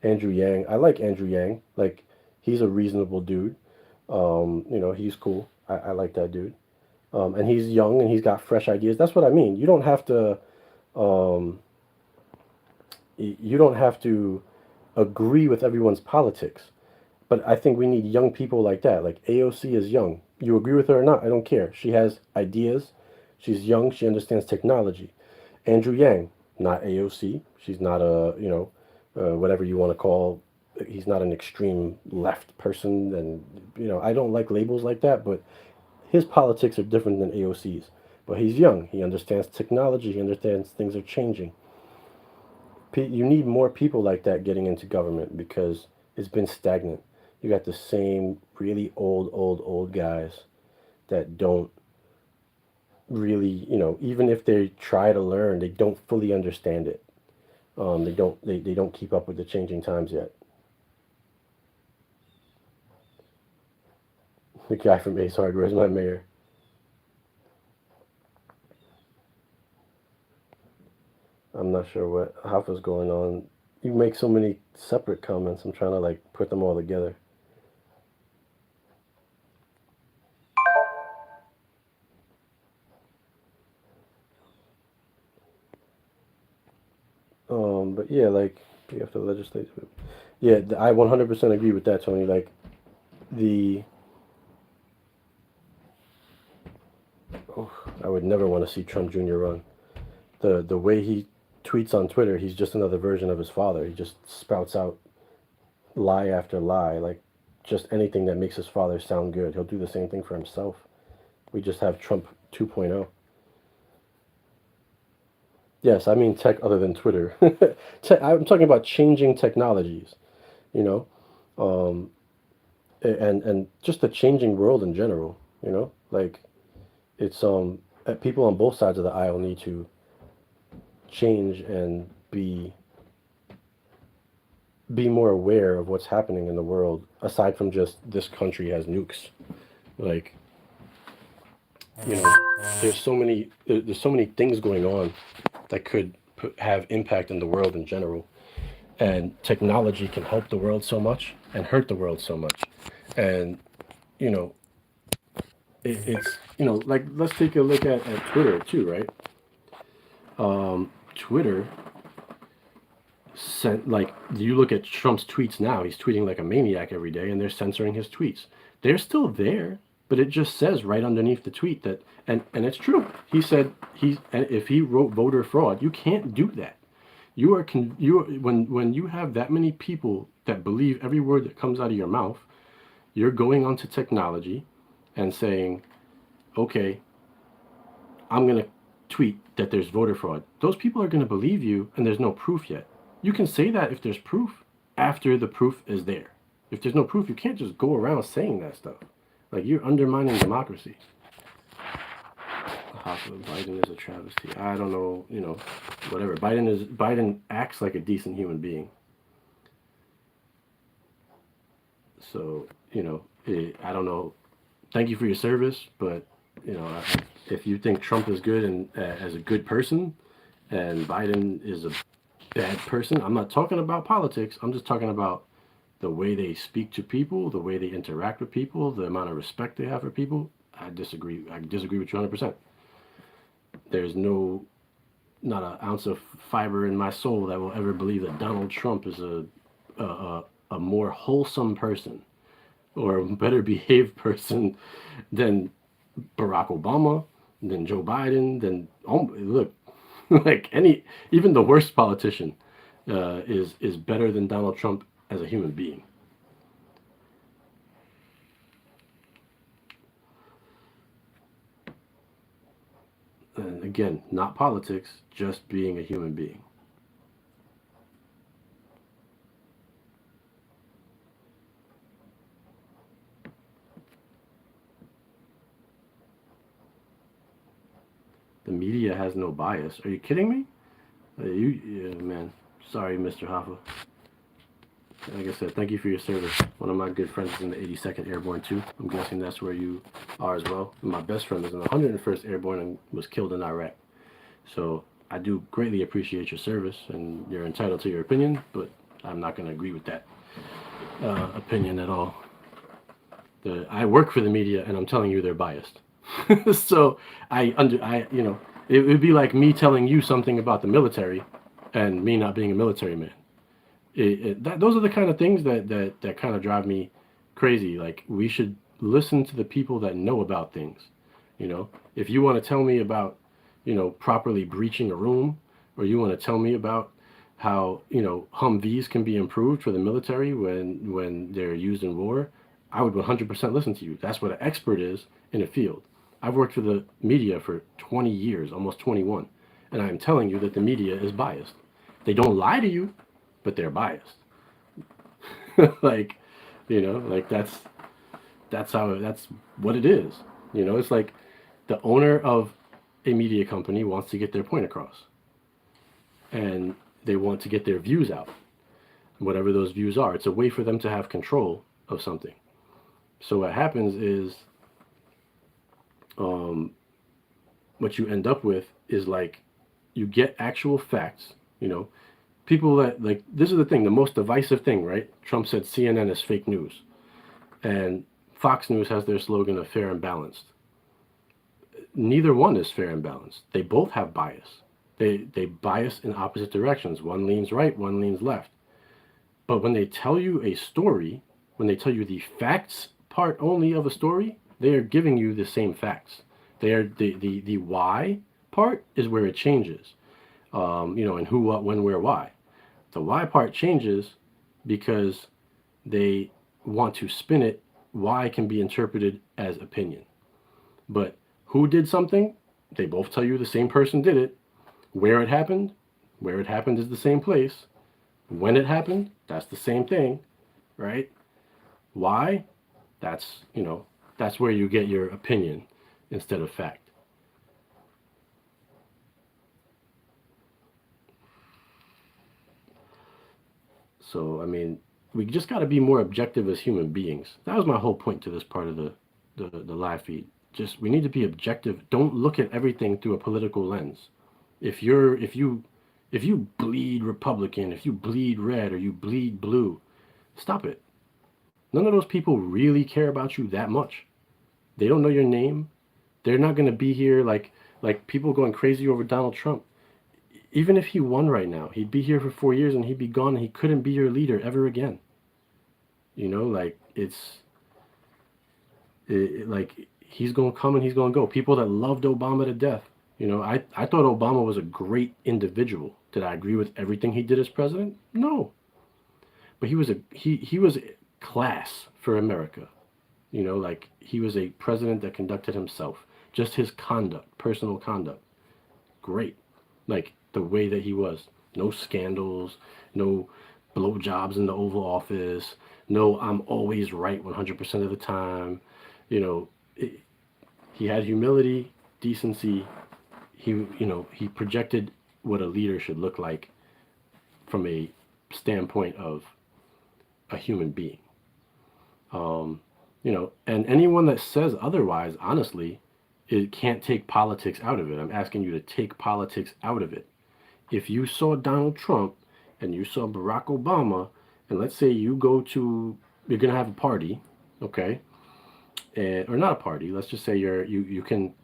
Andrew Yang. I like Andrew Yang. Like, he's a reasonable dude. He's cool. I like that dude. And he's young and he's got fresh ideas. That's what I mean. Um, you don't have to agree with everyone's politics. But I think we need young people like that. Like, AOC is young. You agree with her or not, I don't care. She has ideas. She's young. She understands technology. Andrew Yang, not AOC. She's not a, whatever you want to call. He's not an extreme left person. And, I don't like labels like that. But his politics are different than AOC's. But he's young. He understands technology. He understands things are changing. You need more people like that getting into government because it's been stagnant. You got the same really old guys that don't really, even if they try to learn, they don't fully understand it. They don't keep up with the changing times yet. The guy from Ace Hardware is my mayor. I'm not sure what half is going on. You make so many separate comments. I'm trying to, like, put them all together. But yeah, like, you have to legislate. Yeah, I 100% agree with that, Tony. Like, the oh, I would never want to see Trump Jr. run. The way he tweets on Twitter, he's just another version of his father. He just spouts out lie after lie, like, just anything that makes his father sound good. He'll do the same thing for himself. We just have Trump 2.0. Yes, I mean tech other than Twitter. I'm talking about changing technologies, you know, um, and just the changing world in general. Like, it's people on both sides of the aisle need to change and be more aware of what's happening in the world aside from just this country has nukes. Like, you know, there's so many things going on that could have impact in the world in general. And technology can help the world so much and hurt the world so much. And, you know, it's, like, let's take a look at Twitter too, right? Twitter sent, like, you look at Trump's tweets now, he's tweeting like a maniac every day and they're censoring his tweets. They're still there, but it just says right underneath the tweet that, and it's true. He said and if he wrote voter fraud, you can't do that. When you have that many people that believe every word that comes out of your mouth, you're going onto technology and saying, okay, I'm going to tweet that there's voter fraud. Those people are going to believe you, and there's no proof yet. You can say that if there's proof, after the proof is there. If there's no proof, you can't just go around saying that stuff. Like, you're undermining democracy. Biden is a travesty. I don't know, whatever. Biden acts like a decent human being. So, I don't know. Thank you for your service, but if you think Trump is good and as a good person, and Biden is a bad person, I'm not talking about politics. I'm just talking about the way they speak to people, the way they interact with people, the amount of respect they have for people. I disagree. I disagree with you 100%. There's not an ounce of fiber in my soul that will ever believe that Donald Trump is a more wholesome person or a better behaved person than Barack Obama, than Joe Biden, than look, like even the worst politician is better than Donald Trump as a human being. And again, not politics, just being a human being. The media has no bias. Are you kidding me? Yeah, man. Sorry, Mr. Hoffa. Like I said, thank you for your service. One of my good friends is in the 82nd Airborne too. I'm guessing that's where you are as well. And my best friend is in the 101st Airborne and was killed in Iraq. So I do greatly appreciate your service, and you're entitled to your opinion, but I'm not going to agree with that opinion at all. I work for the media, and I'm telling you they're biased. So it would be like me telling you something about the military, and me not being a military man. Those are the kind of things that kind of drive me crazy. Like, we should listen to the people that know about things. If you want to tell me about, properly breaching a room, or you want to tell me about how, Humvees can be improved for the military when they're used in war, I would 100% listen to you. That's what an expert is in a field. I've worked for the media for 20 years, almost 21, and I'm telling you that the media is biased. They don't lie to you, but they're biased. like, that's what it is. It's like the owner of a media company wants to get their point across, and they want to get their views out, whatever those views are. It's a way for them to have control of something. So what happens is, what you end up with is, like, you get actual facts. People that, like, this is the thing, the most divisive thing, right? Trump said CNN is fake news, and Fox News has their slogan of fair and balanced. Neither one is fair and balanced. They both have bias. They bias in opposite directions. One leans right, one leans left. But when they tell you a story, when they tell you the facts part only of a story, they are giving you the same facts. They are the why part is where it changes. And who, what, when, where, why. The why part changes because they want to spin it. Why can be interpreted as opinion. But who did something? They both tell you the same person did it. Where it happened is the same place. When it happened, that's the same thing, right? Why? That's where you get your opinion instead of fact. So, I mean, we just got to be more objective as human beings. That was my whole point to this part of the live feed. Just, we need to be objective. Don't look at everything through a political lens. If you bleed Republican, if you bleed red, or you bleed blue, stop it. None of those people really care about you that much. They don't know your name. They're not going to be here like people going crazy over Donald Trump. Even if he won right now, he'd be here for 4 years and he'd be gone, and he couldn't be your leader ever again. Like, like, he's going to come and he's going to go. People that loved Obama to death. I thought Obama was a great individual. Did I agree with everything he did as president? No. But he was class for America. Like he was a president that conducted himself. Just his conduct, personal conduct, great. Like the way that he was. No scandals, no blowjobs in the Oval Office, no I'm always right 100% of the time. You know, it, he had humility, decency. He projected what a leader should look like from a standpoint of a human being. And anyone that says otherwise, honestly, it can't take politics out of it. I'm asking you to take politics out of it. If you saw Donald Trump and you saw Barack Obama, and let's say you're gonna have a party, okay, or not a party. Let's just say you can,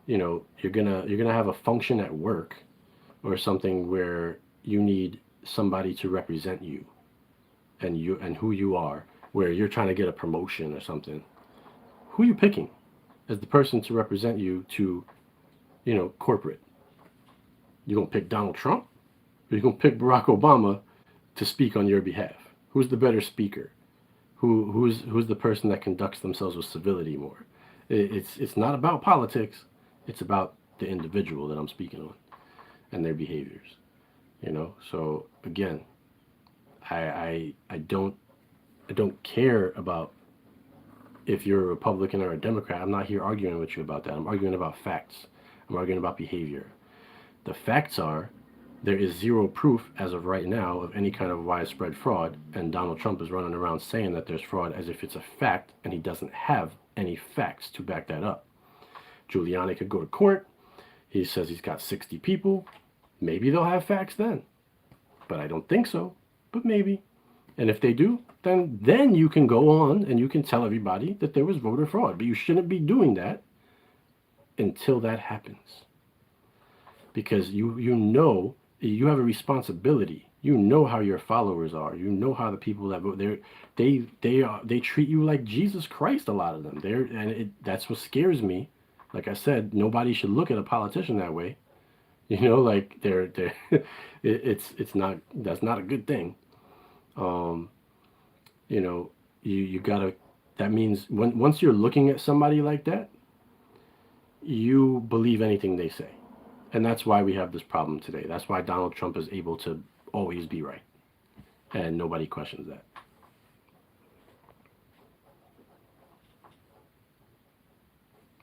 you're gonna have a function at work or something where you need somebody to represent you and who you are, where you're trying to get a promotion or something. Who are you picking as the person to represent you to, corporate? You gonna pick Donald Trump, or you gonna pick Barack Obama to speak on your behalf? Who's the better speaker? Who's the person that conducts themselves with civility more? It's not about politics. It's about the individual that I'm speaking on and their behaviors. So again, I don't care about if you're a Republican or a Democrat. I'm not here arguing with you about that. I'm arguing about facts. I'm arguing about behavior. The facts are there is zero proof as of right now of any kind of widespread fraud, and Donald Trump is running around saying that there's fraud as if it's a fact, and he doesn't have any facts to back that up. Giuliani could go to court. He says he's got 60 people. Maybe they'll have facts then, but I don't think so, but maybe. And if they do, then you can go on and you can tell everybody that there was voter fraud, but you shouldn't be doing that until that happens. Because you have a responsibility. You know how your followers are. You know how the people that vote they treat you like Jesus Christ. A lot of them. That's what scares me. Like I said, nobody should look at a politician that way. Like it's not. That's not a good thing. You gotta. That means once you're looking at somebody like that, you believe anything they say. And that's why we have this problem today. That's why Donald Trump is able to always be right. And nobody questions that.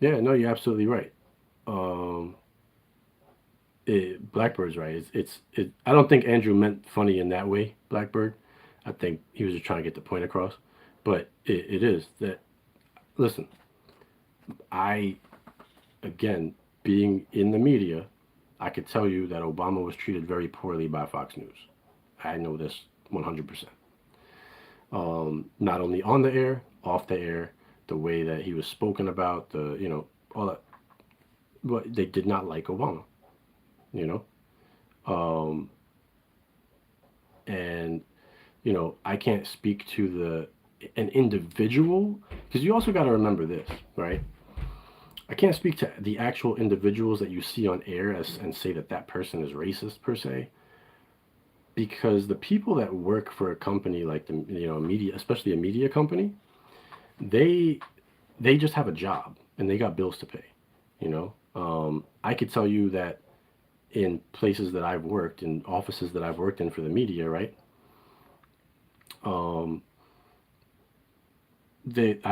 Yeah, no, you're absolutely right. Blackbird's right. I don't think Andrew meant funny in that way, Blackbird. I think he was just trying to get the point across. But it is that, listen, again, being in the media, I could tell you that Obama was treated very poorly by Fox News. I know this 100%. Not only on the air, off the air, the way that he was spoken about, all that. But they did not like Obama, and I can't speak to an individual, because you also got to remember this, right? I can't speak to the actual individuals that you see on air and say that person is racist per se, because the people that work for a company like the media, especially a media company, they just have a job and they got bills to pay. I could tell you that in places that I've worked, in offices that I've worked in for the media, right? I've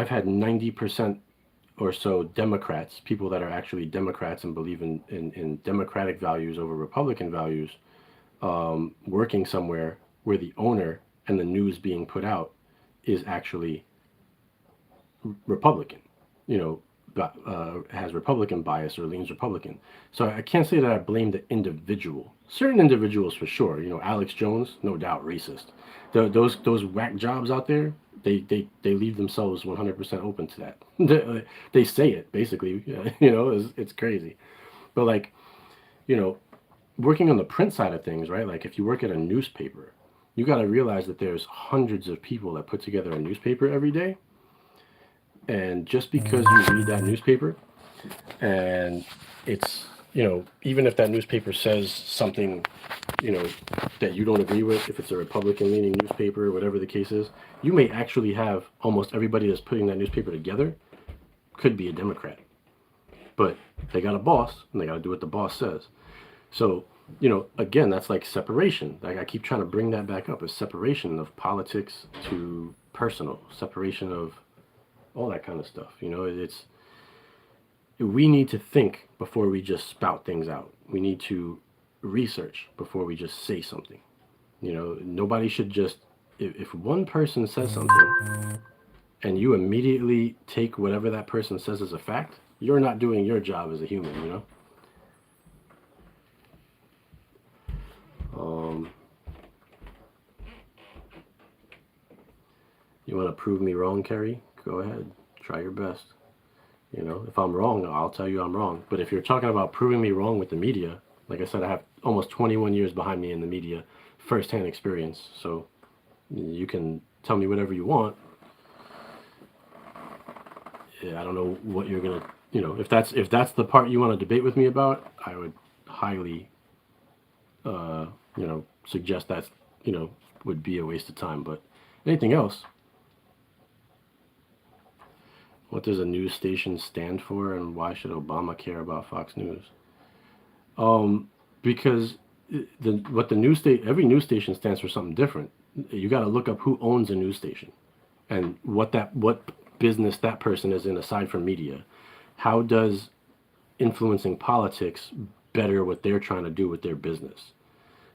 had 90% or so Democrats, people that are actually Democrats and believe in democratic values over Republican values, working somewhere where the owner and the news being put out is actually Republican, has Republican bias or leans Republican. So I can't say that I blame the individual. Certain individuals for sure. Alex Jones, no doubt racist. Those whack jobs out there, they leave themselves 100% open to that. They say it basically. It's crazy. But working on the print side of things, right? Like if you work at a newspaper, you got to realize that there's hundreds of people that put together a newspaper every day. And just because you read that newspaper and it's even if that newspaper says something, that you don't agree with, if it's a Republican leaning newspaper, whatever the case is, you may actually have almost everybody that's putting that newspaper together could be a Democrat. But they got a boss and they got to do what the boss says. So, again, that's like separation. Like I keep trying to bring that back up, a separation of politics to personal, separation of all that kind of stuff. We need to think before we just spout things out. We need to research before we just say something. Nobody should just, if one person says something and you immediately take whatever that person says as a fact, you're not doing your job as a human. You want to prove me wrong, Kerry? Go ahead. Try your best. If I'm wrong, I'll tell you I'm wrong. But if you're talking about proving me wrong with the media, like I said, I have almost 21 years behind me in the media, first-hand experience. So you can tell me whatever you want. Yeah, I don't know what you're gonna, if that's the part you want to debate with me about, I would highly, suggest that, would be a waste of time. But anything else? What does a news station stand for, and why should Obama care about Fox News? Because every news station stands for something different. You got to look up who owns a news station, and what business that person is in aside from media. How does influencing politics better what they're trying to do with their business?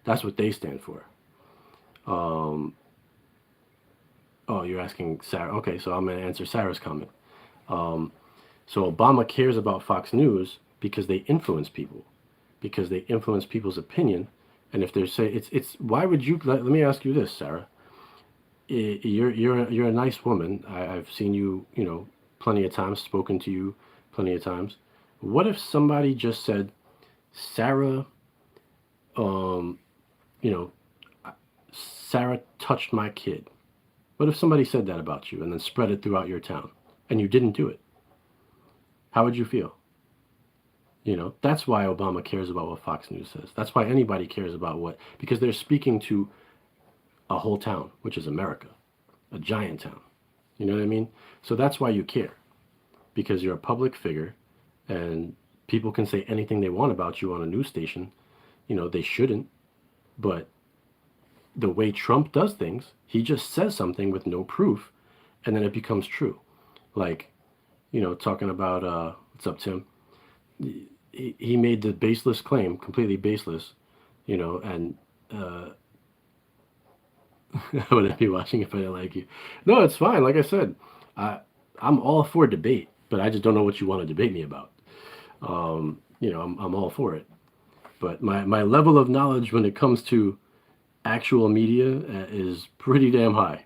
That's what they stand for. Oh, you're asking Sarah. Okay, so I'm going to answer Sarah's comment. So Obama cares about Fox News because they influence people, because they influence people's opinion. And if they're it's why would you, let me ask you this, Sarah. You're a nice woman. I've seen you, plenty of times, spoken to you plenty of times. What if somebody just said, Sarah, Sarah touched my kid? What if somebody said that about you and then spread it throughout your town and you didn't do it? How would you feel? That's why Obama cares about what Fox News says. That's why anybody cares about because they're speaking to a whole town, which is America, a giant town. You know what I mean? So that's why you care, because you're a public figure and people can say anything they want about you on a news station. They shouldn't, but the way Trump does things, he just says something with no proof and then it becomes true. Like, talking about, what's up, Tim? He made the baseless claim, completely baseless, and I wouldn't be watching if I didn't like you. No, it's fine. Like I said, I'm all for debate, but I just don't know what you want to debate me about. I'm all for it. But my level of knowledge when it comes to actual media is pretty damn high,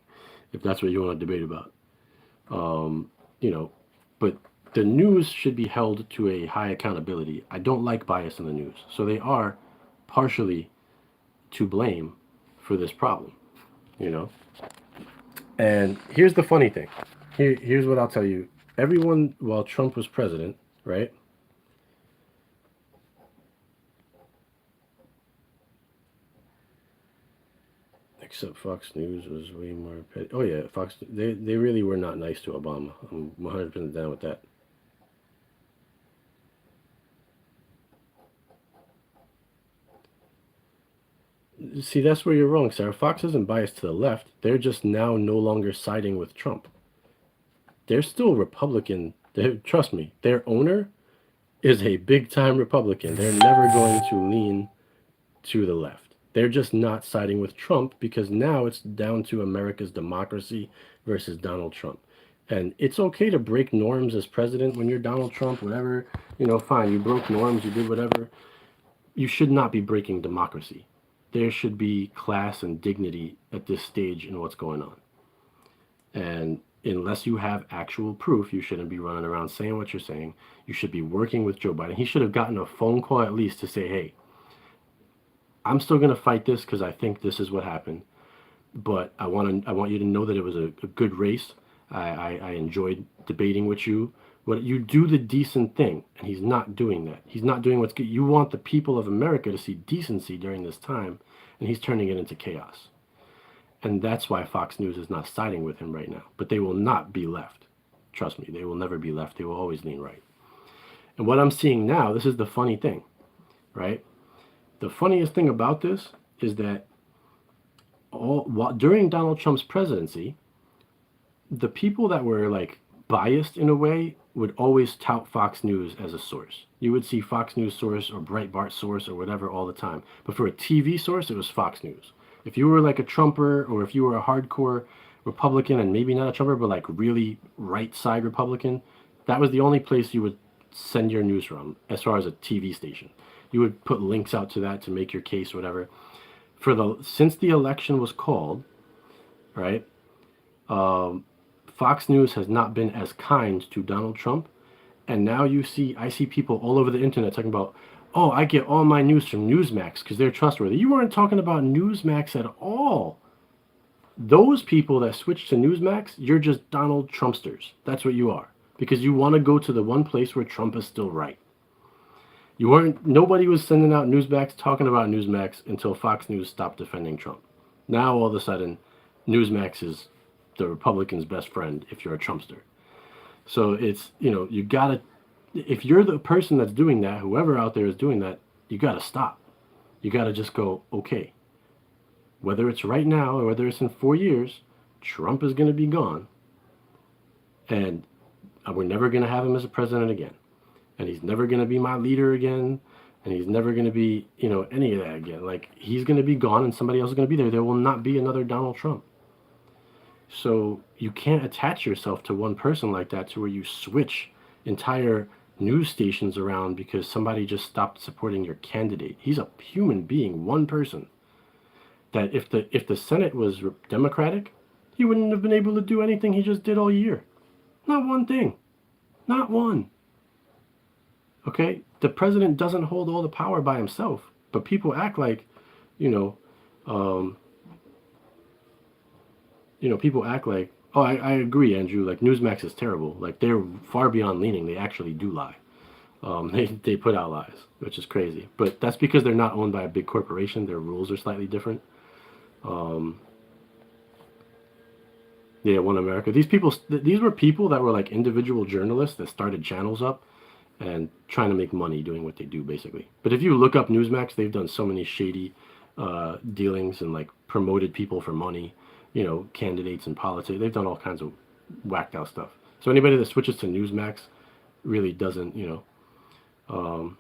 if that's what you want to debate about. But the news should be held to a high accountability. I don't like bias in the news. So they are partially to blame for this problem, And here's the funny thing. Here's what I'll tell you. Everyone, while Trump was president, right? Except Fox News was way more petty. Oh yeah, Fox. They really were not nice to Obama. I'm 100% down with that. See, that's where you're wrong, Sarah. Fox isn't biased to the left. They're just now no longer siding with Trump. They're still Republican. Trust me, their owner is a big-time Republican. They're never going to lean to the left. They're just not siding with Trump because now it's down to America's democracy versus Donald Trump. And it's okay to break norms as president when you're Donald Trump, whatever. Fine, you broke norms, you did whatever. You should not be breaking democracy. There should be class and dignity at this stage in what's going on. And unless you have actual proof, you shouldn't be running around saying what you're saying. You should be working with Joe Biden. He should have gotten a phone call at least to say, hey, I'm still going to fight this because I think this is what happened. But I want you to know that it was a good race. I enjoyed debating with you, What you do the decent thing, and he's not doing that. He's not doing what's good. You want the people of America to see decency during this time, and he's turning it into chaos. And that's why Fox News is not siding with him right now. But they will not be left. Trust me, they will never be left. They will always lean right. And what I'm seeing now, this is the funny thing, right? The funniest thing about this is that during Donald Trump's presidency, the people that were like biased in a way would always tout Fox News as a source. You would see Fox News source or Breitbart source or whatever all the time. But for a TV source, it was Fox News. If you were like a Trumper, or if you were a hardcore Republican, and maybe not a Trumper, but like really right side Republican, that was the only place you would send your news from as far as a TV station. You would put links out to that to make your case or whatever. Since the election was called, right, Fox News has not been as kind to Donald Trump. And now I see people all over the internet talking about, oh, I get all my news from Newsmax because they're trustworthy. You weren't talking about Newsmax at all. Those people that switch to Newsmax, you're just Donald Trumpsters. That's what you are. Because you want to go to the one place where Trump is still right. Nobody was sending out Newsmax, talking about Newsmax until Fox News stopped defending Trump. Now all of a sudden, Newsmax is the Republican's best friend if you're a Trumpster. So it's, you gotta, if you're the person that's doing that, whoever out there is doing that, you gotta stop. You gotta just go, okay, whether it's right now or whether it's in 4 years, Trump is gonna be gone. And we're never gonna have him as a president again. And he's never gonna be my leader again. And he's never gonna be, any of that again. Like, he's gonna be gone and somebody else is gonna be there. There will not be another Donald Trump. So you can't attach yourself to one person like that to where you switch entire news stations around because somebody just stopped supporting your candidate. He's a human being, one person. That if the Senate was Democratic, he wouldn't have been able to do anything he just did all year. Not one thing. Not one. Okay? The president doesn't hold all the power by himself. But people act like, people act like, oh, I agree, Andrew, like Newsmax is terrible. Like, they're far beyond leaning. They actually do lie. They put out lies, which is crazy. But that's because they're not owned by a big corporation. Their rules are slightly different. Yeah, One America. These were people that were like individual journalists that started channels up and trying to make money doing what they do, basically. But if you look up Newsmax, they've done so many shady dealings and like promoted people for money. Candidates in politics. They've done all kinds of whacked out stuff. So anybody that switches to Newsmax really doesn't, so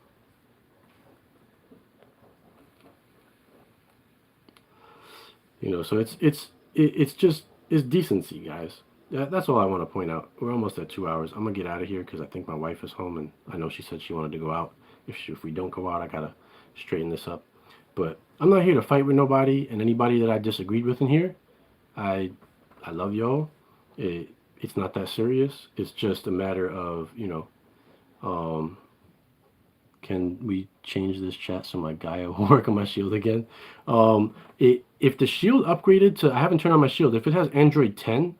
it's decency, guys. That's all I want to point out. We're almost at 2 hours. I'm gonna get out of here because I think my wife is home, and I know she said she wanted to go out. If we don't go out, I gotta straighten this up. But I'm not here to fight with nobody, and anybody that I disagreed with in here, I love y'all. It's not that serious. It's just a matter of, can we change this chat so my guy will work on my shield again? If the shield upgraded to, I haven't turned on my shield. If it has Android 10,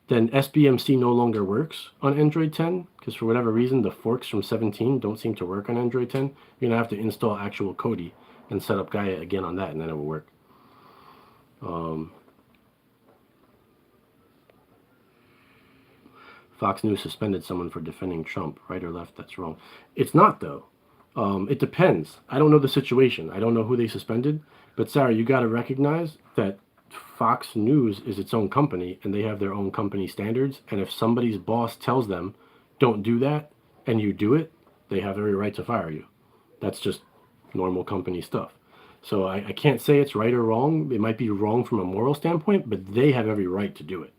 then SBMC no longer works on Android 10, because for whatever reason, the forks from 17 don't seem to work on Android 10. You're gonna have to install actual Kodi and set up Gaia again on that, and then it will work. Fox News suspended someone for defending Trump. Right or left? That's wrong. It's not, though. It depends. I don't know the situation. I don't know who they suspended. But Sarah, you got to recognize that Fox News is its own company, and they have their own company standards. And if somebody's boss tells them, don't do that, and you do it, they have every right to fire you. That's just normal company stuff. So I can't say it's right or wrong. It might be wrong from a moral standpoint, but they have every right to do it.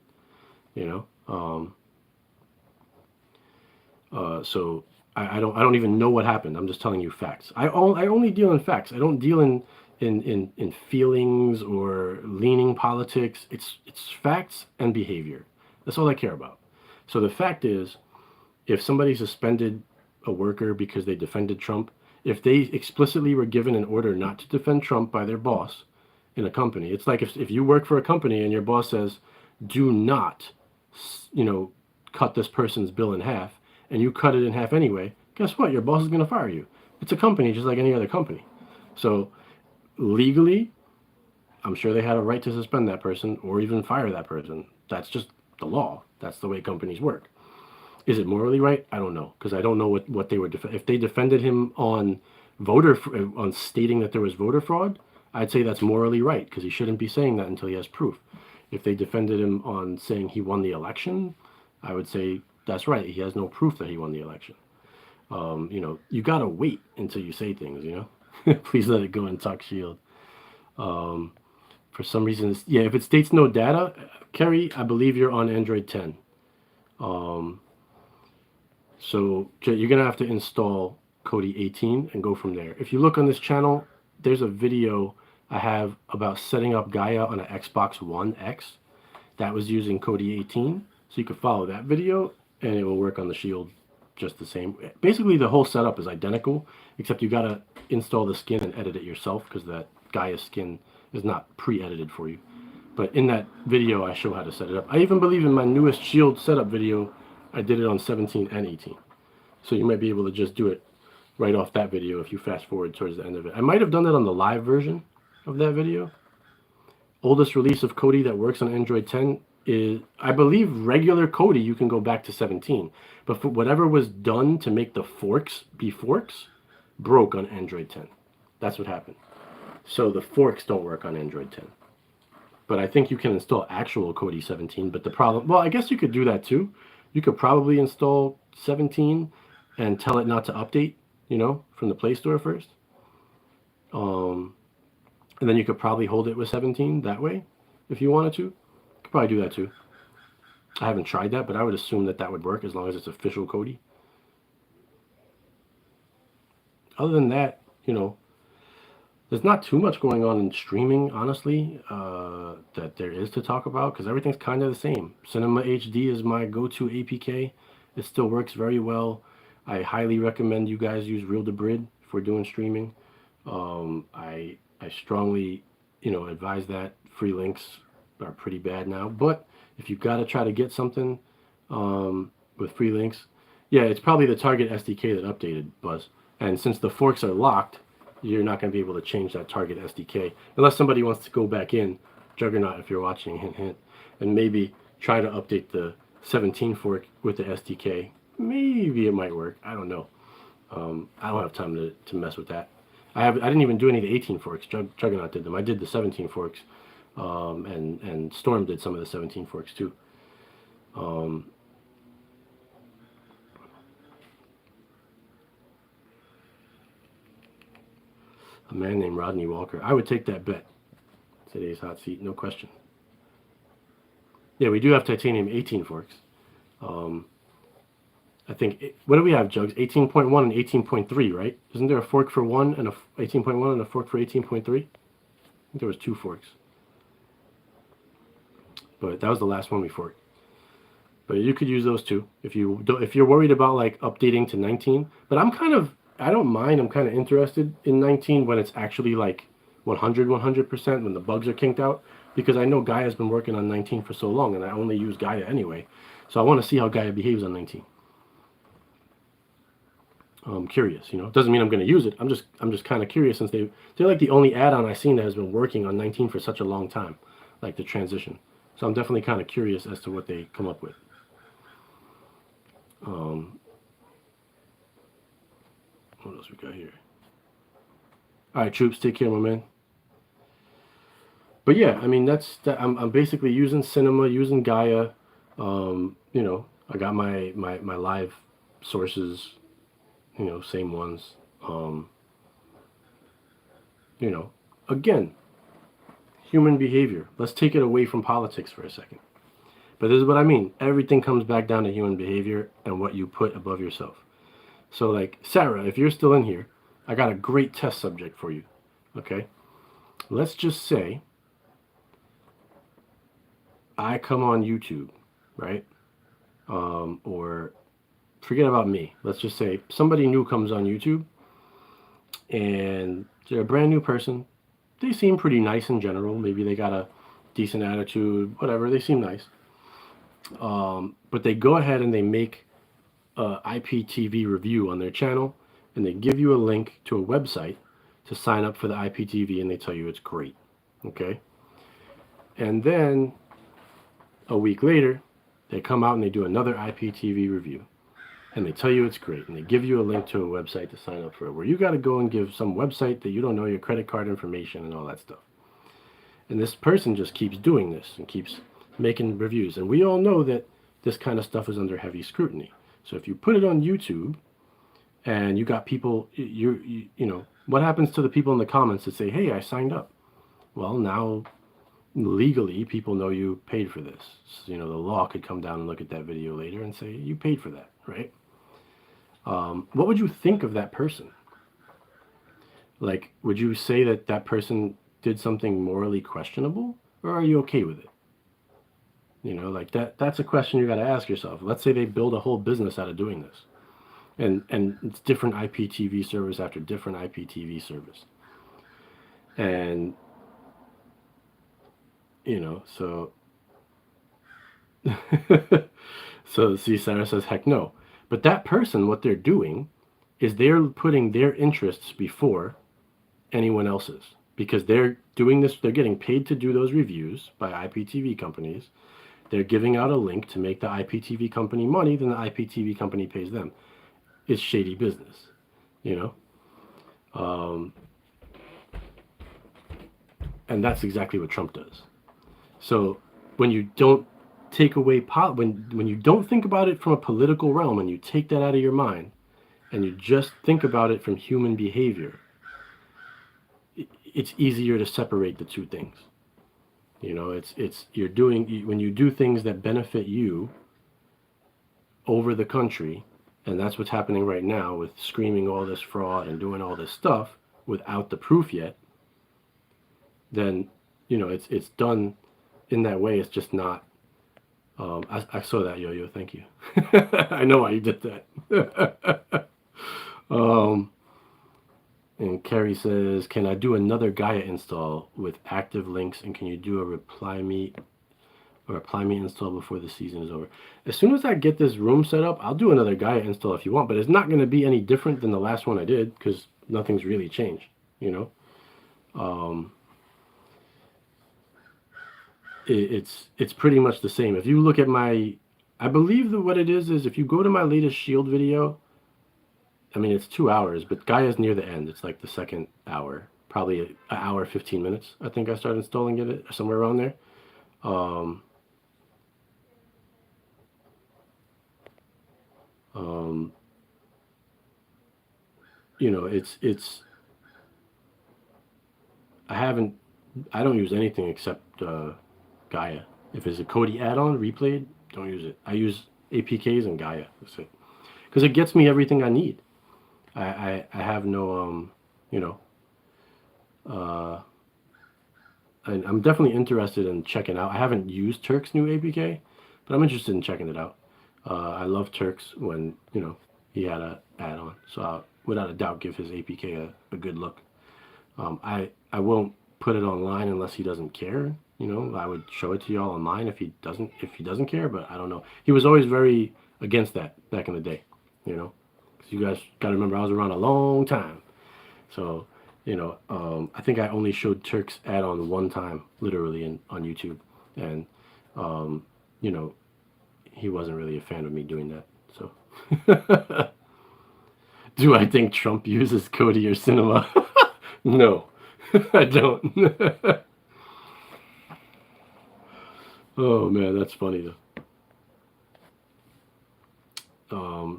So I don't even know what happened. I'm just telling you facts. I only deal in facts. I don't deal in feelings or leaning politics. It's facts and behavior. That's all I care about. So the fact is, if somebody suspended a worker because they defended Trump, if they explicitly were given an order not to defend Trump by their boss in a company, it's like if you work for a company and your boss says, do not, cut this person's bill in half, and you cut it in half anyway, guess what? Your boss is going to fire you. It's a company just like any other company. So legally, I'm sure they had a right to suspend that person or even fire that person. That's just the law. That's the way companies work. Is it morally right? I don't know, because I don't know what they were if they defended him on on stating that there was voter fraud. I'd say that's morally right, because he shouldn't be saying that until he has proof. If they defended him on saying he won the election, I would say that's right. He has no proof that he won the election. You gotta wait until you say things. Please let it go and talk shield. For some reason, if it states no data, Kerry, I believe you're on Android 10. So you're going to have to install Kodi 18 and go from there. If you look on this channel, there's a video I have about setting up Gaia on an Xbox One X. That was using Kodi 18. So you could follow that video and it will work on the Shield just the same. Basically, the whole setup is identical, except you got to install the skin and edit it yourself, because that Gaia skin is not pre-edited for you. But in that video, I show how to set it up. I even believe in my newest Shield setup video, I did it on 17 and 18. So you might be able to just do it right off that video if you fast forward towards the end of it. I might have done that on the live version of that video. Oldest release of Kodi that works on Android 10 is, I believe, regular Kodi, you can go back to 17. But for whatever was done to make the forks be forks, broke on Android 10. That's what happened. So the forks don't work on Android 10. But I think you can install actual Kodi 17. But the problem, well, I guess you could do that too. You could probably install 17 and tell it not to update, from the Play Store first. And then you could probably hold it with 17 that way if you wanted to. You could probably do that too. I haven't tried that, but I would assume that would work as long as it's official Kodi. Other than that, there's not too much going on in streaming, honestly, that there is to talk about, because everything's kind of the same. Cinema HD is my go-to APK. It still works very well. I highly recommend you guys use Real to Brid for doing streaming. I strongly, advise that. Free links are pretty bad now, but if you've got to try to get something with free links, it's probably the Target SDK that updated, Buzz. And since the forks are locked, you're not going to be able to change that Target SDK unless somebody wants to go back in, Juggernaut, if you're watching, hint, hint, and maybe try to update the 17 fork with the SDK. Maybe it might work. I don't know. I don't have time to mess with that. I didn't even do any of the 18 forks. Juggernaut did them. I did the 17 forks, and Storm did some of the 17 forks too. A man named Rodney Walker. I would take that bet. Today's hot seat, no question. Yeah, we do have titanium 18 forks. I think, what do we have, Jugs? 18.1 and 18.3, right? Isn't there a fork for 1 and a 18.1 and a fork for 18.3? I think there was 2 forks. But that was the last one we forked. But you could use those too if you're worried about like updating to 19. But I don't mind. I'm kind of interested in 19 when it's actually like 100% when the bugs are kinked out, because I know Gaia's been working on 19 for so long, and I only use Gaia anyway. So I want to see how Gaia behaves on 19. I'm curious, It doesn't mean I'm going to use it. I'm just kind of curious, since they're like the only add-on I've seen that has been working on 19 for such a long time, like the transition. So I'm definitely kind of curious as to what they come up with. What else we got here? All right, troops, take care, my man. But yeah, I mean, I'm basically using Cinema, using Gaia. I got my live sources, same ones. Again, human behavior. Let's take it away from politics for a second. But this is what I mean. Everything comes back down to human behavior and what you put above yourself. So like, Sarah, if you're still in here, I got a great test subject for you, okay? Let's just say I come on YouTube, right? Or forget about me. Let's just say somebody new comes on YouTube and they're a brand new person. They seem pretty nice in general. Maybe they got a decent attitude, whatever. They seem nice. But they go ahead and they make a IPTV review on their channel, and they give you a link to a website to sign up for the IPTV, and they tell you it's great. Okay? And then a week later, they come out and they do another IPTV review, and they tell you it's great, and they give you a link to a website to sign up for it, where you got to go and give some website that you don't know your credit card information and all that stuff. And this person just keeps doing this and keeps making reviews. And we all know that this kind of stuff is under heavy scrutiny. So if you put it on YouTube and you got people, you know, what happens to the people in the comments that say, hey, I signed up? Well, now legally people know you paid for this. So, you know, the law could come down and look at that video later and say, you paid for that, right? What would you think of that person? Like, would you say that that person did something morally questionable, or are you okay with it? You know, like that's a question you got to ask yourself. Let's say they build a whole business out of doing this. And it's different IPTV service after different IPTV service. And, you know, so, so see, Sarah says, heck no. But that person, what they're doing is they're putting their interests before anyone else's. Because they're doing this, they're getting paid to do those reviews by IPTV companies. They're giving out a link to make the IPTV company money, then the IPTV company pays them. It's shady business, you know? And that's exactly what Trump does. So when you don't take away, when you don't think about it from a political realm and you take that out of your mind and you just think about it from human behavior, it's easier to separate the two things. You know, you're doing, when you do things that benefit you over the country, and that's what's happening right now with screaming all this fraud and doing all this stuff without the proof yet, then, you know, it's done in that way. It's just not, I saw that, Yo-Yo, thank you. I know why you did that. And Carrie says, can I do another Gaia install with active links, and can you do a reply me install before the season is over? As soon as I get this room set up, I'll do another Gaia install if you want, but it's not going to be any different than the last one I did because nothing's really changed, you know? It's pretty much the same. If you look at I believe that what it is if you go to my latest Shield video, I mean, it's 2 hours, but Gaia's near the end. It's like the second hour, probably an hour, 15 minutes. I think I started installing it somewhere around there. You know, I don't use anything except Gaia. If it's a Kodi add-on, replayed, don't use it. I use APKs and Gaia. That's it. Because it gets me everything I need. I have no, you know, I'm definitely interested in checking out. I haven't used Turk's new APK, but I'm interested in checking it out. I love Turk's when, you know, he had a add-on. So I'll, without a doubt, give his APK a good look. I won't put it online unless he doesn't care. You know, I would show it to y'all online if he doesn't care, but I don't know. He was always very against that back in the day, you know. You guys got to remember, I was around a long time. So, you know, I think I only showed Turk's add-on one time, literally, on YouTube. And, you know, he wasn't really a fan of me doing that. So, do I think Trump uses Kodi or Cinema? No, I don't. Oh, man, that's funny, though.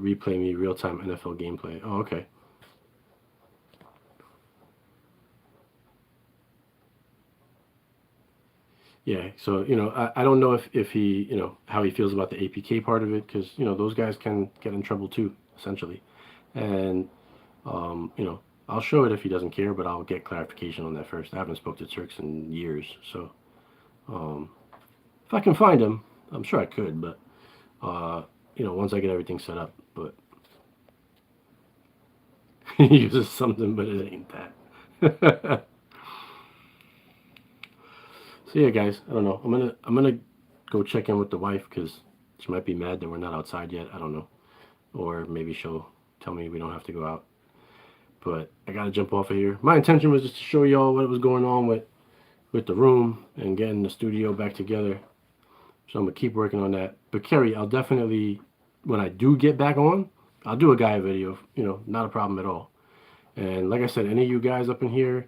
Replay me real-time NFL gameplay. Oh, okay. Yeah, so, you know, I don't know if he, you know, how he feels about the APK part of it, because, you know, those guys can get in trouble too, essentially. And, you know, I'll show it if he doesn't care, but I'll get clarification on that first. I haven't spoke to Turks in years, so if I can find him, I'm sure I could, but, you know, once I get everything set up, but he uses something, but it ain't that. So yeah, guys, I don't know. I'm gonna go check in with the wife because she might be mad that we're not outside yet. I don't know. or maybe she'll tell me we don't have to go out. But I gotta jump off of here. My intention was just to show y'all what was going on with the room and getting the studio back together. So I'm gonna keep working on that. But Kerry, I'll definitely, when I do get back on, I'll do a guide video. You know, not a problem at all. And like I said, any of you guys up in here,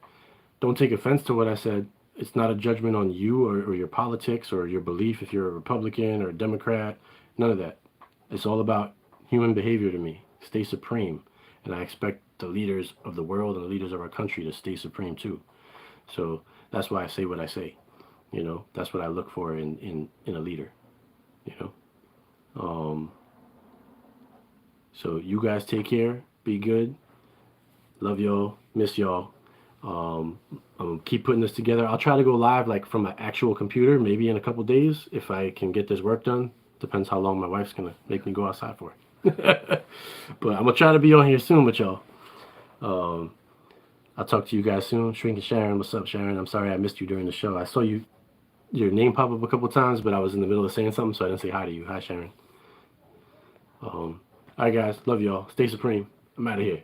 don't take offense to what I said. It's not a judgment on you or your politics or your belief if you're a Republican or a Democrat. None of that. It's all about human behavior to me. Stay supreme. And I expect the leaders of the world and the leaders of our country to stay supreme too. So that's why I say what I say. You know, that's what I look for in a leader. You know. So you guys take care. Be good. Love y'all. Miss y'all. I'm gonna keep putting this together. I'll try to go live like from an actual computer, maybe in a couple days if I can get this work done. Depends how long my wife's gonna make me go outside for. But I'm gonna try to be on here soon with y'all. I'll talk to you guys soon. Shrink and Sharon, what's up, Sharon? I'm sorry I missed you during the show. I saw your name pop up a couple times, but I was in the middle of saying something, so I didn't say hi to you. Hi, Sharon. All right, guys. Love y'all. Stay supreme. I'm out of here.